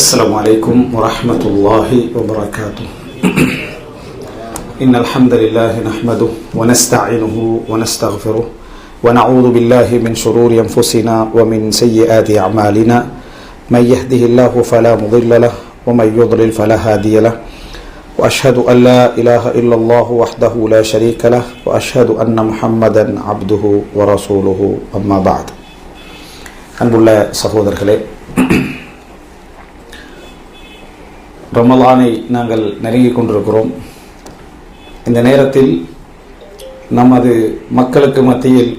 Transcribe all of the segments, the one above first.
السلام عليكم ورحمة الله وبركاته. إن الحمد لله نحمده ونستعينه ونستغفره ونعوذ بالله من شرور أنفسنا ومن سيئات أعمالنا. من يهده الله فلا مضل له ومن يضلل فلا هادي له. وأشهد أن لا إله إلا الله وحده لا شريك له وأشهد أن محمدا عبده ورسوله. أما بعد. அன்புள்ள சகோதரர்களே, ரமலானை நாங்கள் நெருங்கிக் கொண்டிருக்கிறோம். இந்த நேரத்தில் நமது மக்களுக்கு மத்தியில்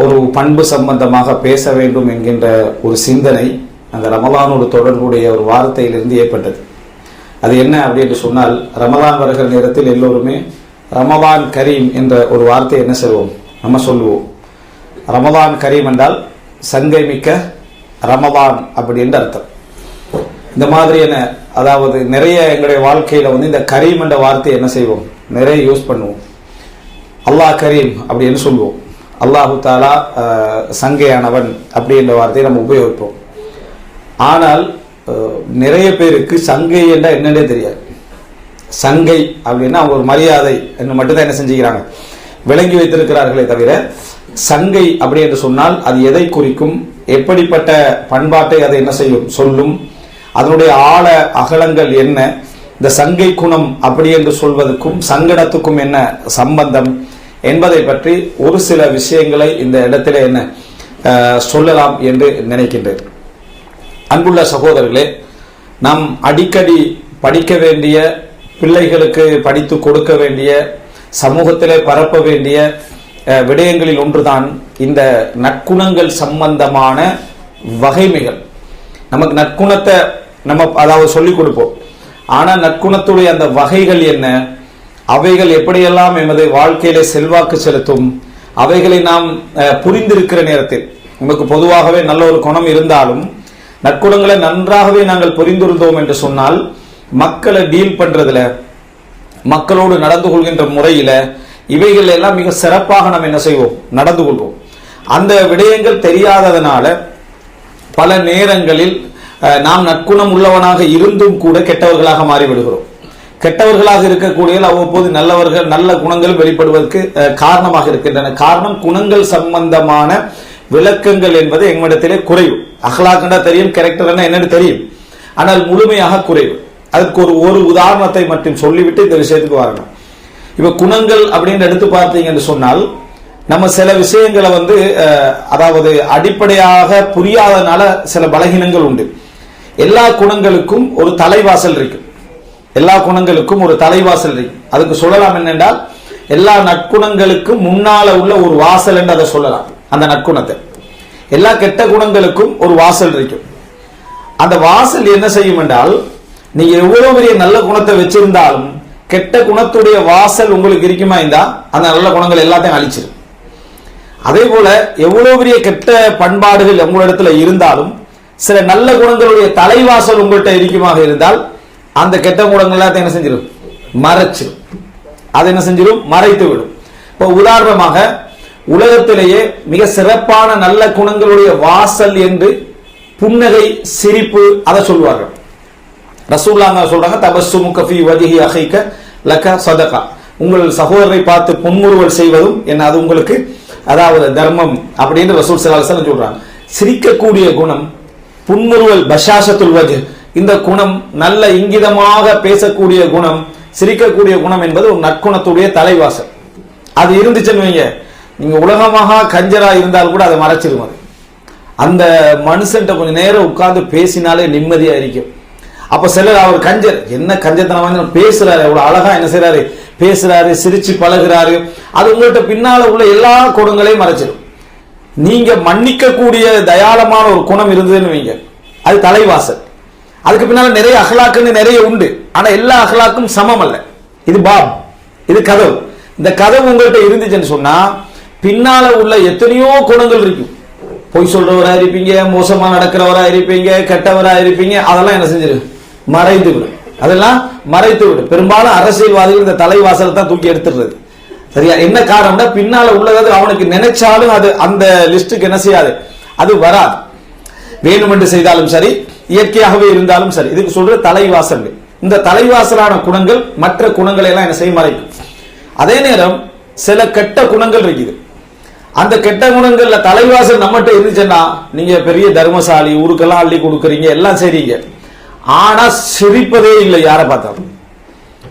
ஒரு பண்பு சம்பந்தமாக பேச வேண்டும் என்கின்ற ஒரு சிந்தனை அந்த ரமலானோடு தொடர்புடைய ஒரு வார்த்தையிலிருந்து ஏற்பட்டது. அது என்ன அப்படின்னு சொன்னால், ரமலான் வருகிற நேரத்தில் எல்லோருமே ரமலான் கரீம் என்ற ஒரு வார்த்தை என்ன செய்வோம், நம்ம சொல்லுவோம். ரமலான் கரீம் என்றால் சங்கை மிக்க ரமலான் அப்படி என்று அர்த்தம். இந்த மாதிரியான அதாவது நிறைய எங்களுடைய வாழ்க்கையில இந்த கரீம் என்ற வார்த்தை என்ன செய்வோம், நிறைய யூஸ் பண்ணுவோம். அல்லாஹ் கரீம் அப்படின்னு சொல்லுவோம். அல்லாஹு தாலா சங்கையானவன் அப்படி என்ற வார்த்தையை நம்ம உபயோகிப்போம். ஆனால் நிறைய பேருக்கு சங்கை என்றா என்னன்னே தெரியாது. சங்கை அப்படின்னா அவங்க ஒரு மரியாதை என்று மட்டும்தான் என்ன செஞ்சுக்கிறாங்க, விளங்கி வைத்திருக்கிறார்களே தவிர சங்கை அப்படி என்று சொன்னால் அது எதை குறிக்கும், எப்படிப்பட்ட பண்பாட்டை அதை என்ன செய்யும் சொல்லும், அதனுடைய ஆழ அகலங்கள் என்ன, இந்த சங்கை குணம் அப்படி என்று சொல்வதற்கும் சங்கடத்துக்கும் என்ன சம்பந்தம் என்பதை பற்றி ஒரு சில விஷயங்களை இந்த இடத்திலே என்ன சொல்லலாம் என்று நினைக்கின்றேன். அன்புள்ள சகோதரர்களே, நாம் அடிக்கடி படிக்க வேண்டிய, பிள்ளைகளுக்கு படித்து கொடுக்க வேண்டிய, சமூகத்திலே பரப்ப வேண்டிய விடயங்களில் ஒன்றுதான் இந்த நற்குணங்கள் சம்பந்தமான வகைமைகள். நமக்கு நற்குணத்தை நம்ம அதாவது சொல்லிக் கொடுப்போம். ஆனால் நற்குணத்துடைய அந்த வகைகள் என்ன, அவைகள் எப்படியெல்லாம் எமது வாழ்க்கையிலே செல்வாக்கு செலுத்தும், அவைகளை நாம் புரிந்திருக்கிற நேரத்தில் நமக்கு பொதுவாகவே நல்ல ஒரு குணம் இருந்தாலும் நற்குணங்களை நன்றாகவே நாங்கள் புரிந்திருந்தோம் என்று சொன்னால் மக்களை டீல் பண்றதுல, மக்களோடு நடந்து கொள்கின்ற முறையில இவைகள் எல்லாம் மிக சிறப்பாக நாம் என்ன செய்வோம், நடந்து கொள்வோம். அந்த விடயங்கள் தெரியாததனால பல நேரங்களில் நாம் நற்குணம் உள்ளவனாக இருந்தும் கூட கெட்டவர்களாக மாறிவிடுகிறோம். கெட்டவர்களாக இருக்கக்கூடிய அவ்வப்போது நல்லவர்கள் நல்ல குணங்கள் வெளிப்படுவதற்கு காரணமாக இருக்கின்றன. காரணம், குணங்கள் சம்பந்தமான விளக்கங்கள் என்பது எங்களிடத்திலே குறைவு. அஹ்லாக்னா தெரியும், கேரக்டர் என்னன்னு தெரியும், ஆனால் முழுமையாக குறைவு. அதுக்கு ஒரு உதாரணத்தை மட்டும் சொல்லிவிட்டு இந்த விஷயத்துக்கு வரணும். இப்ப குணங்கள் அப்படின்னு எடுத்து பார்த்தீங்கன்னு சொன்னால், நம்ம சில விஷயங்களை அதாவது அடிப்படையாக புரியாதனால சில பலகீனங்கள் உண்டு. எல்லா குணங்களுக்கும் ஒரு தலைவாசல் இருக்கு. எல்லா குணங்களுக்கும் ஒரு தலைவாசல் இருக்கு. அதுக்கு சொல்லலாம் என்னென்றால், எல்லா நற்குணங்களுக்கும் முன்னால உள்ள ஒரு வாசல் என்று அதை சொல்லலாம். அந்த நற்குணத்தை எல்லா கெட்ட குணங்களுக்கும் ஒரு வாசல் இருக்கும். அந்த வாசல் என்ன செய்யும் என்றால், நீங்க எவ்வளவு பெரிய நல்ல குணத்தை வச்சிருந்தாலும் கெட்ட குணத்துடைய வாசல் உங்களுக்கு இருக்குமா இருந்தா அந்த நல்ல குணங்கள் எல்லாத்தையும் அழிச்சிடும். அதே போல எவ்வளவு பெரிய கெட்ட பண்பாடுகள் உங்களிடத்துல இருந்தாலும் சில நல்ல குணங்களுடைய தலைவாசல் உங்கள்கிட்ட இருக்குமாக இருந்தால் அந்த கெட்ட குணங்கள் எல்லாத்தையும் என்ன செஞ்சிடும், மறைச்சிடும். அது என்ன செஞ்சிடும், மறைத்து விடும். இப்போ உதாரணமாக உலகத்திலேயே மிக சிறப்பான நல்ல குணங்களுடைய வாசல் என்று புன்னகை, சிரிப்பு, அதை சொல்வார்கள். ரசூலுல்லாஹ் சொல்றாங்க, தபஸ்ஸுமுக ஃபீ வஜ்ஹி அஹீக லக ஸதகா. உங்கள் சகோதரரை பார்த்து புன்முறுவல் செய்வதும் என்ன, அது உங்களுக்கு அதாவது தர்மம் அப்படின்னு ரசூல் ஸல்லல்லாஹு அலைஹி வஸல்லம் சொல்றாங்க. சிரிக்கக்கூடிய குணம், புன்முறுவல், பஷாஷத்துல் வஜ், இந்த குணம், நல்ல இங்கிதமாக பேசக்கூடிய குணம், சிரிக்கக்கூடிய குணம் என்பது ஒரு நற்குணத்துடைய தலைவாசல். அது இருந்துச்சுன்னு வைங்க, நீங்க உலகமாக கஞ்சரா இருந்தால் கூட அதை மறைச்சிடும். அந்த மனுஷன்ட்ட கொஞ்சம் நேரம் உட்கார்ந்து பேசினாலே நிம்மதியா இருக்கும். அப்ப சிலர் அவர் கஞ்சர், என்ன கஞ்சத்தனமா பேசுறாரு, எவ்வளவு அழகா என்ன செய்யறாரு, பேசுறாரு, சிரிச்சு பழகுறாரு, அது உங்கள்கிட்ட பின்னால உள்ள எல்லா குணங்களையும் மறைச்சிடும். நீங்க மன்னிக்க கூடிய தயாளமான ஒரு குணம் இருந்ததுன்னு வைங்க, அது தலைவாசல். அதுக்கு பின்னால நிறைய அஹ்லாக்குன்னு நிறைய உண்டு. ஆனா எல்லா அஹ்லாக்கும் சமம் அல்ல. இது பாப், இது கதவு. இந்த கதவு உங்கள்கிட்ட இருந்துச்சுன்னு சொன்னா பின்னால உள்ள எத்தனையோ குணங்கள் இருக்கும். பொய் சொல்றவரா இருப்பீங்க, மோசமா நடக்கிறவரா இருப்பீங்க, கெட்டவரா இருப்பீங்க, அதெல்லாம் என்ன செஞ்சிடும், மறைந்து விடும். அதெல்லாம் மறைத்து விடும். பெரும்பாலும் அரசியல்வாதிகள் இந்த தலைவாசலை தான் தூக்கி எடுத்துடுறது. சரியா? என்ன காரணம்னா பின்னால உள்ளது அவனுக்கு நினைச்சாலும் அது அந்த லிஸ்டுக்கு என்ன செய்யாது, அது வராது. வேணுமென்று செய்தாலும் சரி, இயற்கையாகவே இருந்தாலும் சரி. இதுக்கு சொல்ற தலைவாசல். இந்த தலைவாசலான குணங்கள் மற்ற குணங்களை எல்லாம் என்ன செய்ய மறைக்கும். அதே நேரம் சில கெட்ட குணங்கள் இருக்குது. அந்த கெட்ட குணங்கள்ல தலைவாசல் நம்மகிட்ட இருந்துச்சுன்னா, நீங்க பெரிய தர்மசாலி, ஊருக்கெல்லாம் அள்ளி கொடுக்குறீங்க, எல்லாம் செய்றீங்க, ஆனா சிரிப்பதே இல்லை. யாரை பார்த்தாலும்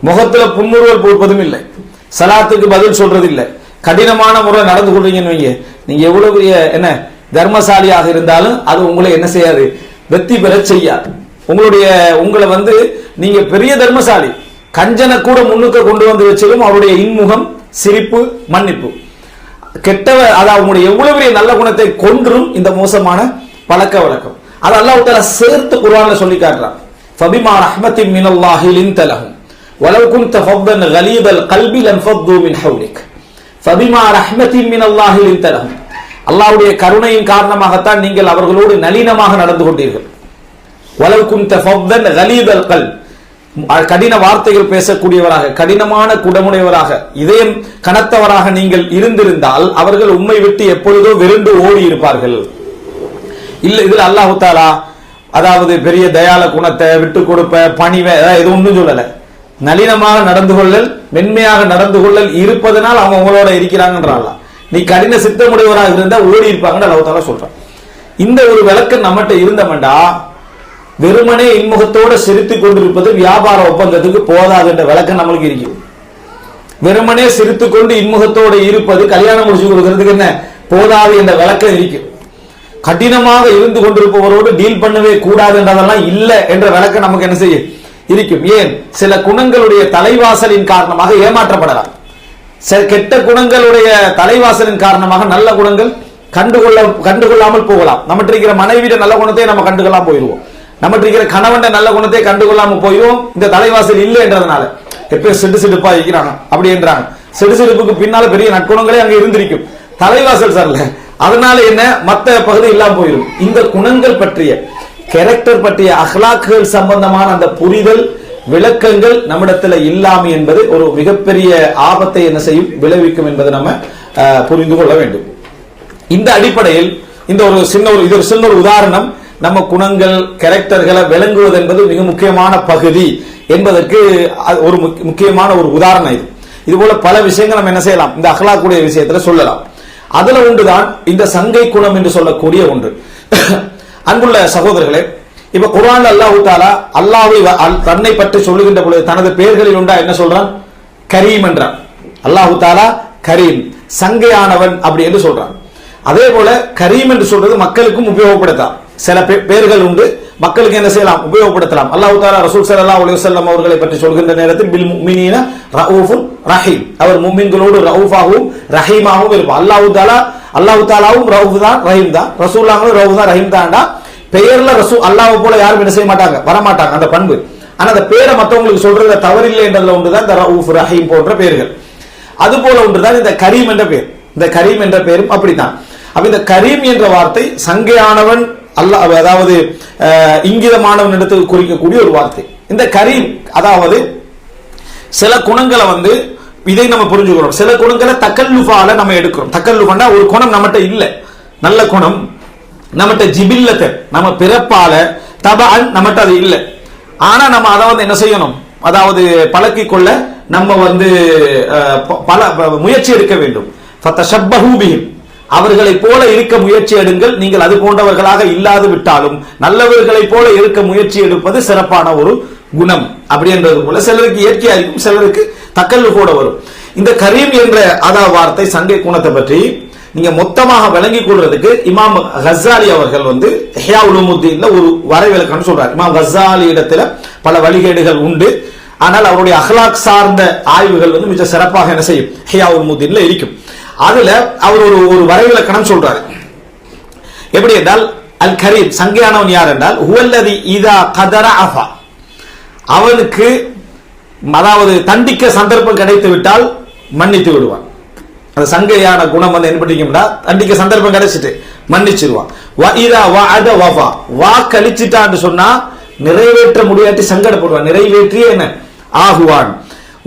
முகத்துல புன்முறுவல் கொடுப்பதும் இல்லை, சலாத்துக்கு பதில் சொல்றது இல்லை, கடினமான முறை நடந்து கொள்றீங்கன்னு வைங்க, நீங்க எவ்வளவு என்ன தர்மசாலியாக இருந்தாலும் அது உங்களை என்ன செய்யாது, வெற்றி பெற செய்யாது. உங்களை நீங்க பெரிய தர்மசாலி, கஞ்சனை கூட முன்னுக்கு கொண்டு வந்து வச்சிலும் அவருடைய இன்முகம், சிரிப்பு, மன்னிப்பு, அதாவது உங்களுடைய எவ்வளவு பெரிய நல்ல குணத்தை கொன்றும் இந்த மோசமான பழக்க வழக்கம். அது அல்லாஹ் தஆலா சேர்த்து குர்ஆன்ல சொல்லி காட்டுறான். ஃபபிமா ரஹ்மத்தின் மினல்லாஹி லின்த லஹும் வலவ் குன்த ஃபவ்வன் கலீதல் கல்பி லன்ஃபது மின் ஹவ்லிக். ஃபபிமா ரஹ்மத்தின் மினல்லாஹி லின்த லஹும், அல்லாஹ்வுடைய கருணையின் காரணமாகத்தான் நீங்கள் அவர்களோடு நளினமாக நடந்து கொண்டீர்கள். வலவ் குன்த ஃபவ்வன் கலீதல் கல்ப், கடின வார்த்தைகள் பேசக்கூடியவராக, கடினமான குடமுடையவராக, இதயம் கனத்தவராக நீங்கள் இருந்திருந்தால் அவர்கள் உம்மை விட்டு எப்பொழுதோ வெறுண்டு ஓடி இருப்பார்கள். இல்ல, இதுல அல்லாஹ் தஆலா அதாவது பெரிய தயால குணத்தை, விட்டு கொடுப்ப, பணிவை எது ஒன்றும் சொல்லல. நளினமாக நடந்து கொள்ளல், மென்மையாக நடந்து கொள்ளல் இருப்பதனால் அவங்க உங்களோட இருக்கிறாங்கன்றாங்க. நீ கடின சித்தமுடையவராக இருந்தா ஓடி இருப்பாங்கன்னு அல்லாஹ் தஆலா சொல்றான். இந்த ஒரு விளக்கம் நம்மகிட்ட இருந்தமெண்டா, வெறுமனே இன்முகத்தோட சிரித்துக் கொண்டிருப்பது வியாபார ஒப்பந்தத்துக்கு போதாது என்ற விளக்கம் நம்மளுக்கு இருக்கு. வெறுமனே சிரித்துக் கொண்டு இன்முகத்தோடு இருப்பது கல்யாணம் முடிச்சு கொடுக்கிறதுக்கு என்ன போதாது என்ற விளக்கம் இருக்கு. கடினமாக இருந்து கொண்டிருப்பவரோடு டீல் பண்ணவே கூடாது என்றதெல்லாம் இல்ல என்ற விளக்கம் நமக்கு என்ன செய்யும் இருக்கும். ஏன், சில குணங்களுடைய தலைவாசலின் காரணமாக ஏமாற்றப்படலாம். கெட்ட குணங்களுடைய தலைவாசலின் காரணமாக நல்ல குணங்கள் கண்டுகொள்ளாமல் போகலாம். நம்மகிட்ட இருக்கிற மனைவியிட நல்ல குணத்தை நம்ம கண்டுகொள்ளாம போயிடுவோம். நம்மகிட்ட இருக்கிற கணவன் நல்ல குணத்தை கண்டுகொள்ளாம போயிடும். இந்த தலைவாசல் இல்லை என்றதுனால எப்பயும் சிடுசிடுப்பா இருக்கிறாங்க அப்படி என்றாங்க. சிடுசிடுப்புக்கு பின்னால பெரிய நற்குணங்களே அங்க இருந்திருக்கும். தலைவாசல் சார்ல அதனால என்ன, மற்ற பகுதி இல்லாம போயிடும். இந்த குணங்கள் பற்றிய, கேரக்டர் பற்றிய, அஹ்லாக்குகள் சம்பந்தமான அந்த புரிதல், விளக்கங்கள் நம்மிடத்துல இல்லாமை என்பது ஒரு மிகப்பெரிய ஆபத்தை என்ன செய்யும், விளைவிக்கும் என்பதை நம்ம புரிந்து கொள்ள வேண்டும். இந்த அடிப்படையில் இது ஒரு சின்ன ஒரு உதாரணம். நம்ம குணங்கள், கேரக்டர்களை விளங்குவது என்பது மிக முக்கியமான பகுதி என்பதற்கு ஒரு முக்கியமான ஒரு உதாரணம். இது போல பல விஷயங்கள் நம்ம என்ன செய்யலாம், இந்த அஹ்லாக்குடைய விஷயத்துல சொல்லலாம். அதுல ஒன்றுதான் இந்த சங்கை குணம் என்று சொல்லக்கூடிய ஒன்று. அன்புள்ள சகோதரர்களே, இப்ப குர்ஆன்ல அல்லாஹ் தஆலா அல்லாஹ்வை தன்னை பற்றி சொல்லுகின்ற பொழுது தனது பெயர்களில் உண்டா என்ன சொல்றான், கரீம் என்றான். அல்லாஹ் தஆலா கரீம், சங்கையானவன் அப்படி என்று சொல்றான். அதே போல கரீம் என்று சொல்றது மக்களுக்கும் உபயோகப்படுத்தலாம். சில பெயர்கள் உண்டு, மக்களுக்கு என்ன செய்யலாம், உபயோகப்படுத்தலாம். அல்லாஹ் தஆலா ரசூல் ஸல்லல்லாஹு அலைஹி வஸல்லம் அவர்களை பற்றி சொல்கின்ற நேரத்தில் பில் முஃமினீன ரഊஃபுர் ரஹீம், அவர் முஃமின்களோடு ரഊஃபாகவும் ரஹீமாகவும் இருப்பார். அல்லாஹ் தஆலாவும் ரഊஃப் தான், ரஹீம் தான். ரசூலுல்லாஹும் ரഊஃப் தான், ரஹீம் தான்டா. பெயர்ல அல்லாஹ்வை போல யாரும் என்ன செய்ய மாட்டாங்க, வரமாட்டாங்க அந்த பண்பு. ஆனா அந்த பேரை மற்றவங்களுக்கு சொல்றதுல தவறில்லை என்றதுல ஒன்றுதான் இந்த ரഊஃப் ரஹீம் போன்ற பெயர்கள். அது போல ஒன்றுதான் இந்த கரீம் என்ற பெயர். இந்த கரீம் என்ற பெயரும் அப்படித்தான். அப்ப இந்த கரீம் என்ற வார்த்தை சங்கையானவன், அல்லாஹ் அதாவது இங்கிதமானவன் எடுத்து குறிக்கக்கூடிய ஒரு வார்த்தை. இந்த கரீம் அதாவது சில குணங்களை இதை நம்ம புரிஞ்சுக்கிறோம். சில குணங்களை தக்கல்லுஃபால நம்ம எடுக்கிறோம். தக்கல்லுஃபா ஒரு குணம் நம்மகிட்ட இல்ல, நல்ல குணம் நம்மகிட்ட ஜிபில்லத்தை, நம்ம பிறப்பால தபஅன் நம்மகிட்ட அது இல்லை. ஆனா நம்ம அதை என்ன செய்யணும், அதாவது பழக்கிக் கொள்ள நம்ம பல முயற்சி எடுக்க வேண்டும். ஃபதஷப்பஹு பிஹிம், அவர்களை போல இருக்க முயற்சி எடுங்கள். நீங்கள் அது போன்றவர்களாக இல்லாது விட்டாலும் நல்லவர்களை போல இருக்க முயற்சி எடுப்பது சிறப்பான ஒரு குணம். அப்படி என்றது போல சிலருக்கு இயற்கையா இருக்கும், சிலருக்கு தக்கல்லுஃபோட வரும். இந்த கரீம் என்ற வார்த்தை சங்கை குணத்தை பற்றி நீங்க மொத்தமாக விளங்கிக் கொள்றதுக்கு இமாம் கஸாலி அவர்கள் இஹ்யா உலூமுத்தீன்ல ஒரு வரைவிலக்கணம் சொல்றார். இமாம் கஸாலி இடத்துல பல வழிகேடுகள் உண்டு, ஆனால் அவருடைய அஹ்லாக் சார்ந்த ஆய்வுகள் மிக சிறப்பாக என்ன செய்யும், இஹ்யா உலூமுத்தீன்ல இருக்கும். அதுல அவர் ஒரு வரைவிலக்கணம் சொல்றாரு. எப்படி என்றால், அல் கரீம் சங்கையானவன் யார் என்றால், ஹுவல்லதி இதா கதர அஃபா, அவனுக்கு அதாவது தண்டிக்க சந்தர்ப்பம் கிடைத்து விட்டால் மன்னித்து விடுவான். அந்த சங்கையான குணம் என்ன பண்ணிட்டீங்கன்னா, தண்டிக்க சந்தர்ப்பம் கிடைச்சிட்டு மன்னிச்சிருவான். வ இதா வஅத வஃபா, வாக்களிச்சிட்டான்னு சொன்னா நிறைவேற்ற முடியாட்டி சங்கடப்படுவான், நிறைவேற்றியே என்ன ஆகுவான்.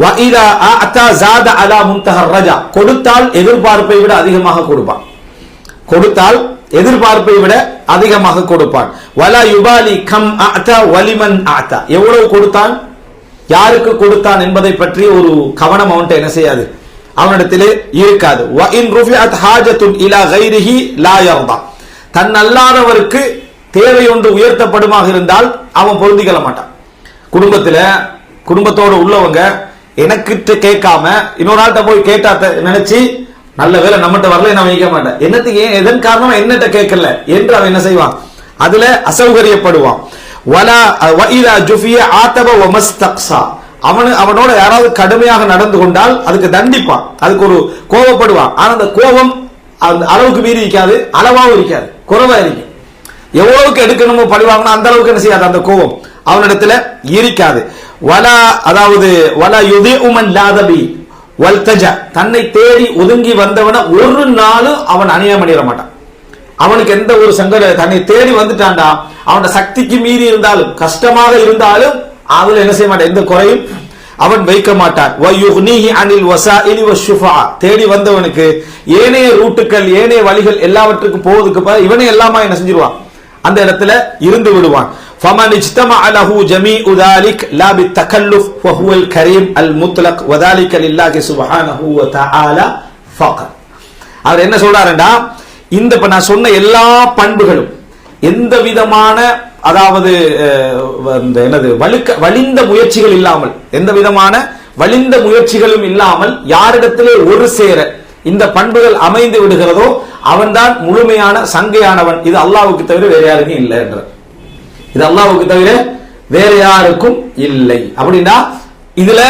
வ இதா அத்தா ஜாத அலா முன்தஹர் ரஜா, கொடுத்தால் எதிர்பார்ப்பை விட அதிகமாக கொடுப்பான். கொடுத்தால் எதிர்பார்ப்பை விட அதிகமாக கொடுப்பான். வலா யுபாலி கம் அஅதா வலிமன் அஅதா, எவ்வளவு கொடுத்தான், யாருக்கு கொடுத்தான் என்பதை பற்றி ஒரு கவனம் அவன்கிட்ட என்ன செய்யாது, அவனிடத்திலே இருக்காது. வ இன் ருஃபிஅத் ஹாஜத்துன் இலா கைரிஹி லா யர்தா, தன் அல்லாதவருக்கு தேவை ஒன்று உயர்த்தப்படுமாக இருந்தால் அவன் பொருந்திக்கொள்ள மாட்டான். குடும்பத்தோடு உள்ளவங்க எனக்கிட்ட கேட்காம இன்னொரு ஆள்கிட்ட போய் கேட்டா நினைச்சு நல்ல வேலை நம்மகிட்ட வரல நான் வைக்க மாட்டேன், என்னத்துக்கு ஏன் எதன் காரணமா என்னட்ட கேட்கல என்று அவன் என்ன செய்வான், அதுல அசௌகரியப்படுவான். வலா வஇதா ஜுஃபிய ஆதப வமஸ்தக்ஸா, அவனோட யாராவது கடுமையாக நடந்து கொண்டால் அதுக்கு தண்டிப்பான், அதுக்கு ஒரு கோபப்படுவான். ஆனா அந்த கோபம் அந்த அளவுக்கு மீறி இருக்காது, அளவாகவும் இருக்காது, குறைவா இருக்கும். எவ்வளவுக்கு எடுக்கணுமோ பழிவாங்கணும் அந்த அளவுக்கு என்ன செய்யாது, அந்த கோபம் அவனிடத்துல இருக்காது. வலா அதாவது வலா யுதிஉ மன் லாதபி வல்தஜா, தன்னை தேடி ஒதுங்கி வந்தவன ஒரு நாளும் அவன் அநியாயம் பண்ணிட மாட்டான். அவனுக்கு எந்த ஒரு சங்கட, தன்னை தேடி வந்துட்டான்டா, அவனோட சக்திக்கு மீறி இருந்தாலும் கஷ்டமாக இருந்தாலும் அதுல என்ன செய்ய மாட்டான், எந்த குறையும் அவன் வைக்க மாட்டான். வயுக்னிஹி அனில் வஸாயிலி வஷ்ஷுஃபா, தேடி வந்தவனுக்கு ஏனைய ரூட்டுகள் ஏனைய வழிகள் எல்லாவற்றுக்கும் போவதுக்கு இவனே எல்லாமா என்ன செஞ்சிருவான், அந்த இடத்துல இருந்து விடுவான். فمن اجتمع له جميع ذلك لا بالتكلف وهو الكريم المطلق وذلك لله سبحانه وتعالى فقط. அவர் என்ன சொல்றாருன்னா, இந்த இப்ப நான் சொன்ன எல்லா பண்புகளும் எந்த விதமான அதாவது என்னது வலிந்த முயற்சிகள் இல்லாமல், எந்த விதமான வலிந்த முயற்சிகளும் இல்லாமல் யாரிடத்திலே ஒரு சேர இந்த பண்புகள் அமைந்து விடுகிறதோ அவன்தான் முழுமையான சங்கையானவன். இது அல்லாஹ்வுக்கு தவிர வேற யாருக்கும் இல்லை என்ற, இது அல்லாஹ்வுக்கு தவிர வேற யாருக்கும் இல்லை. அப்படின்னா இதுல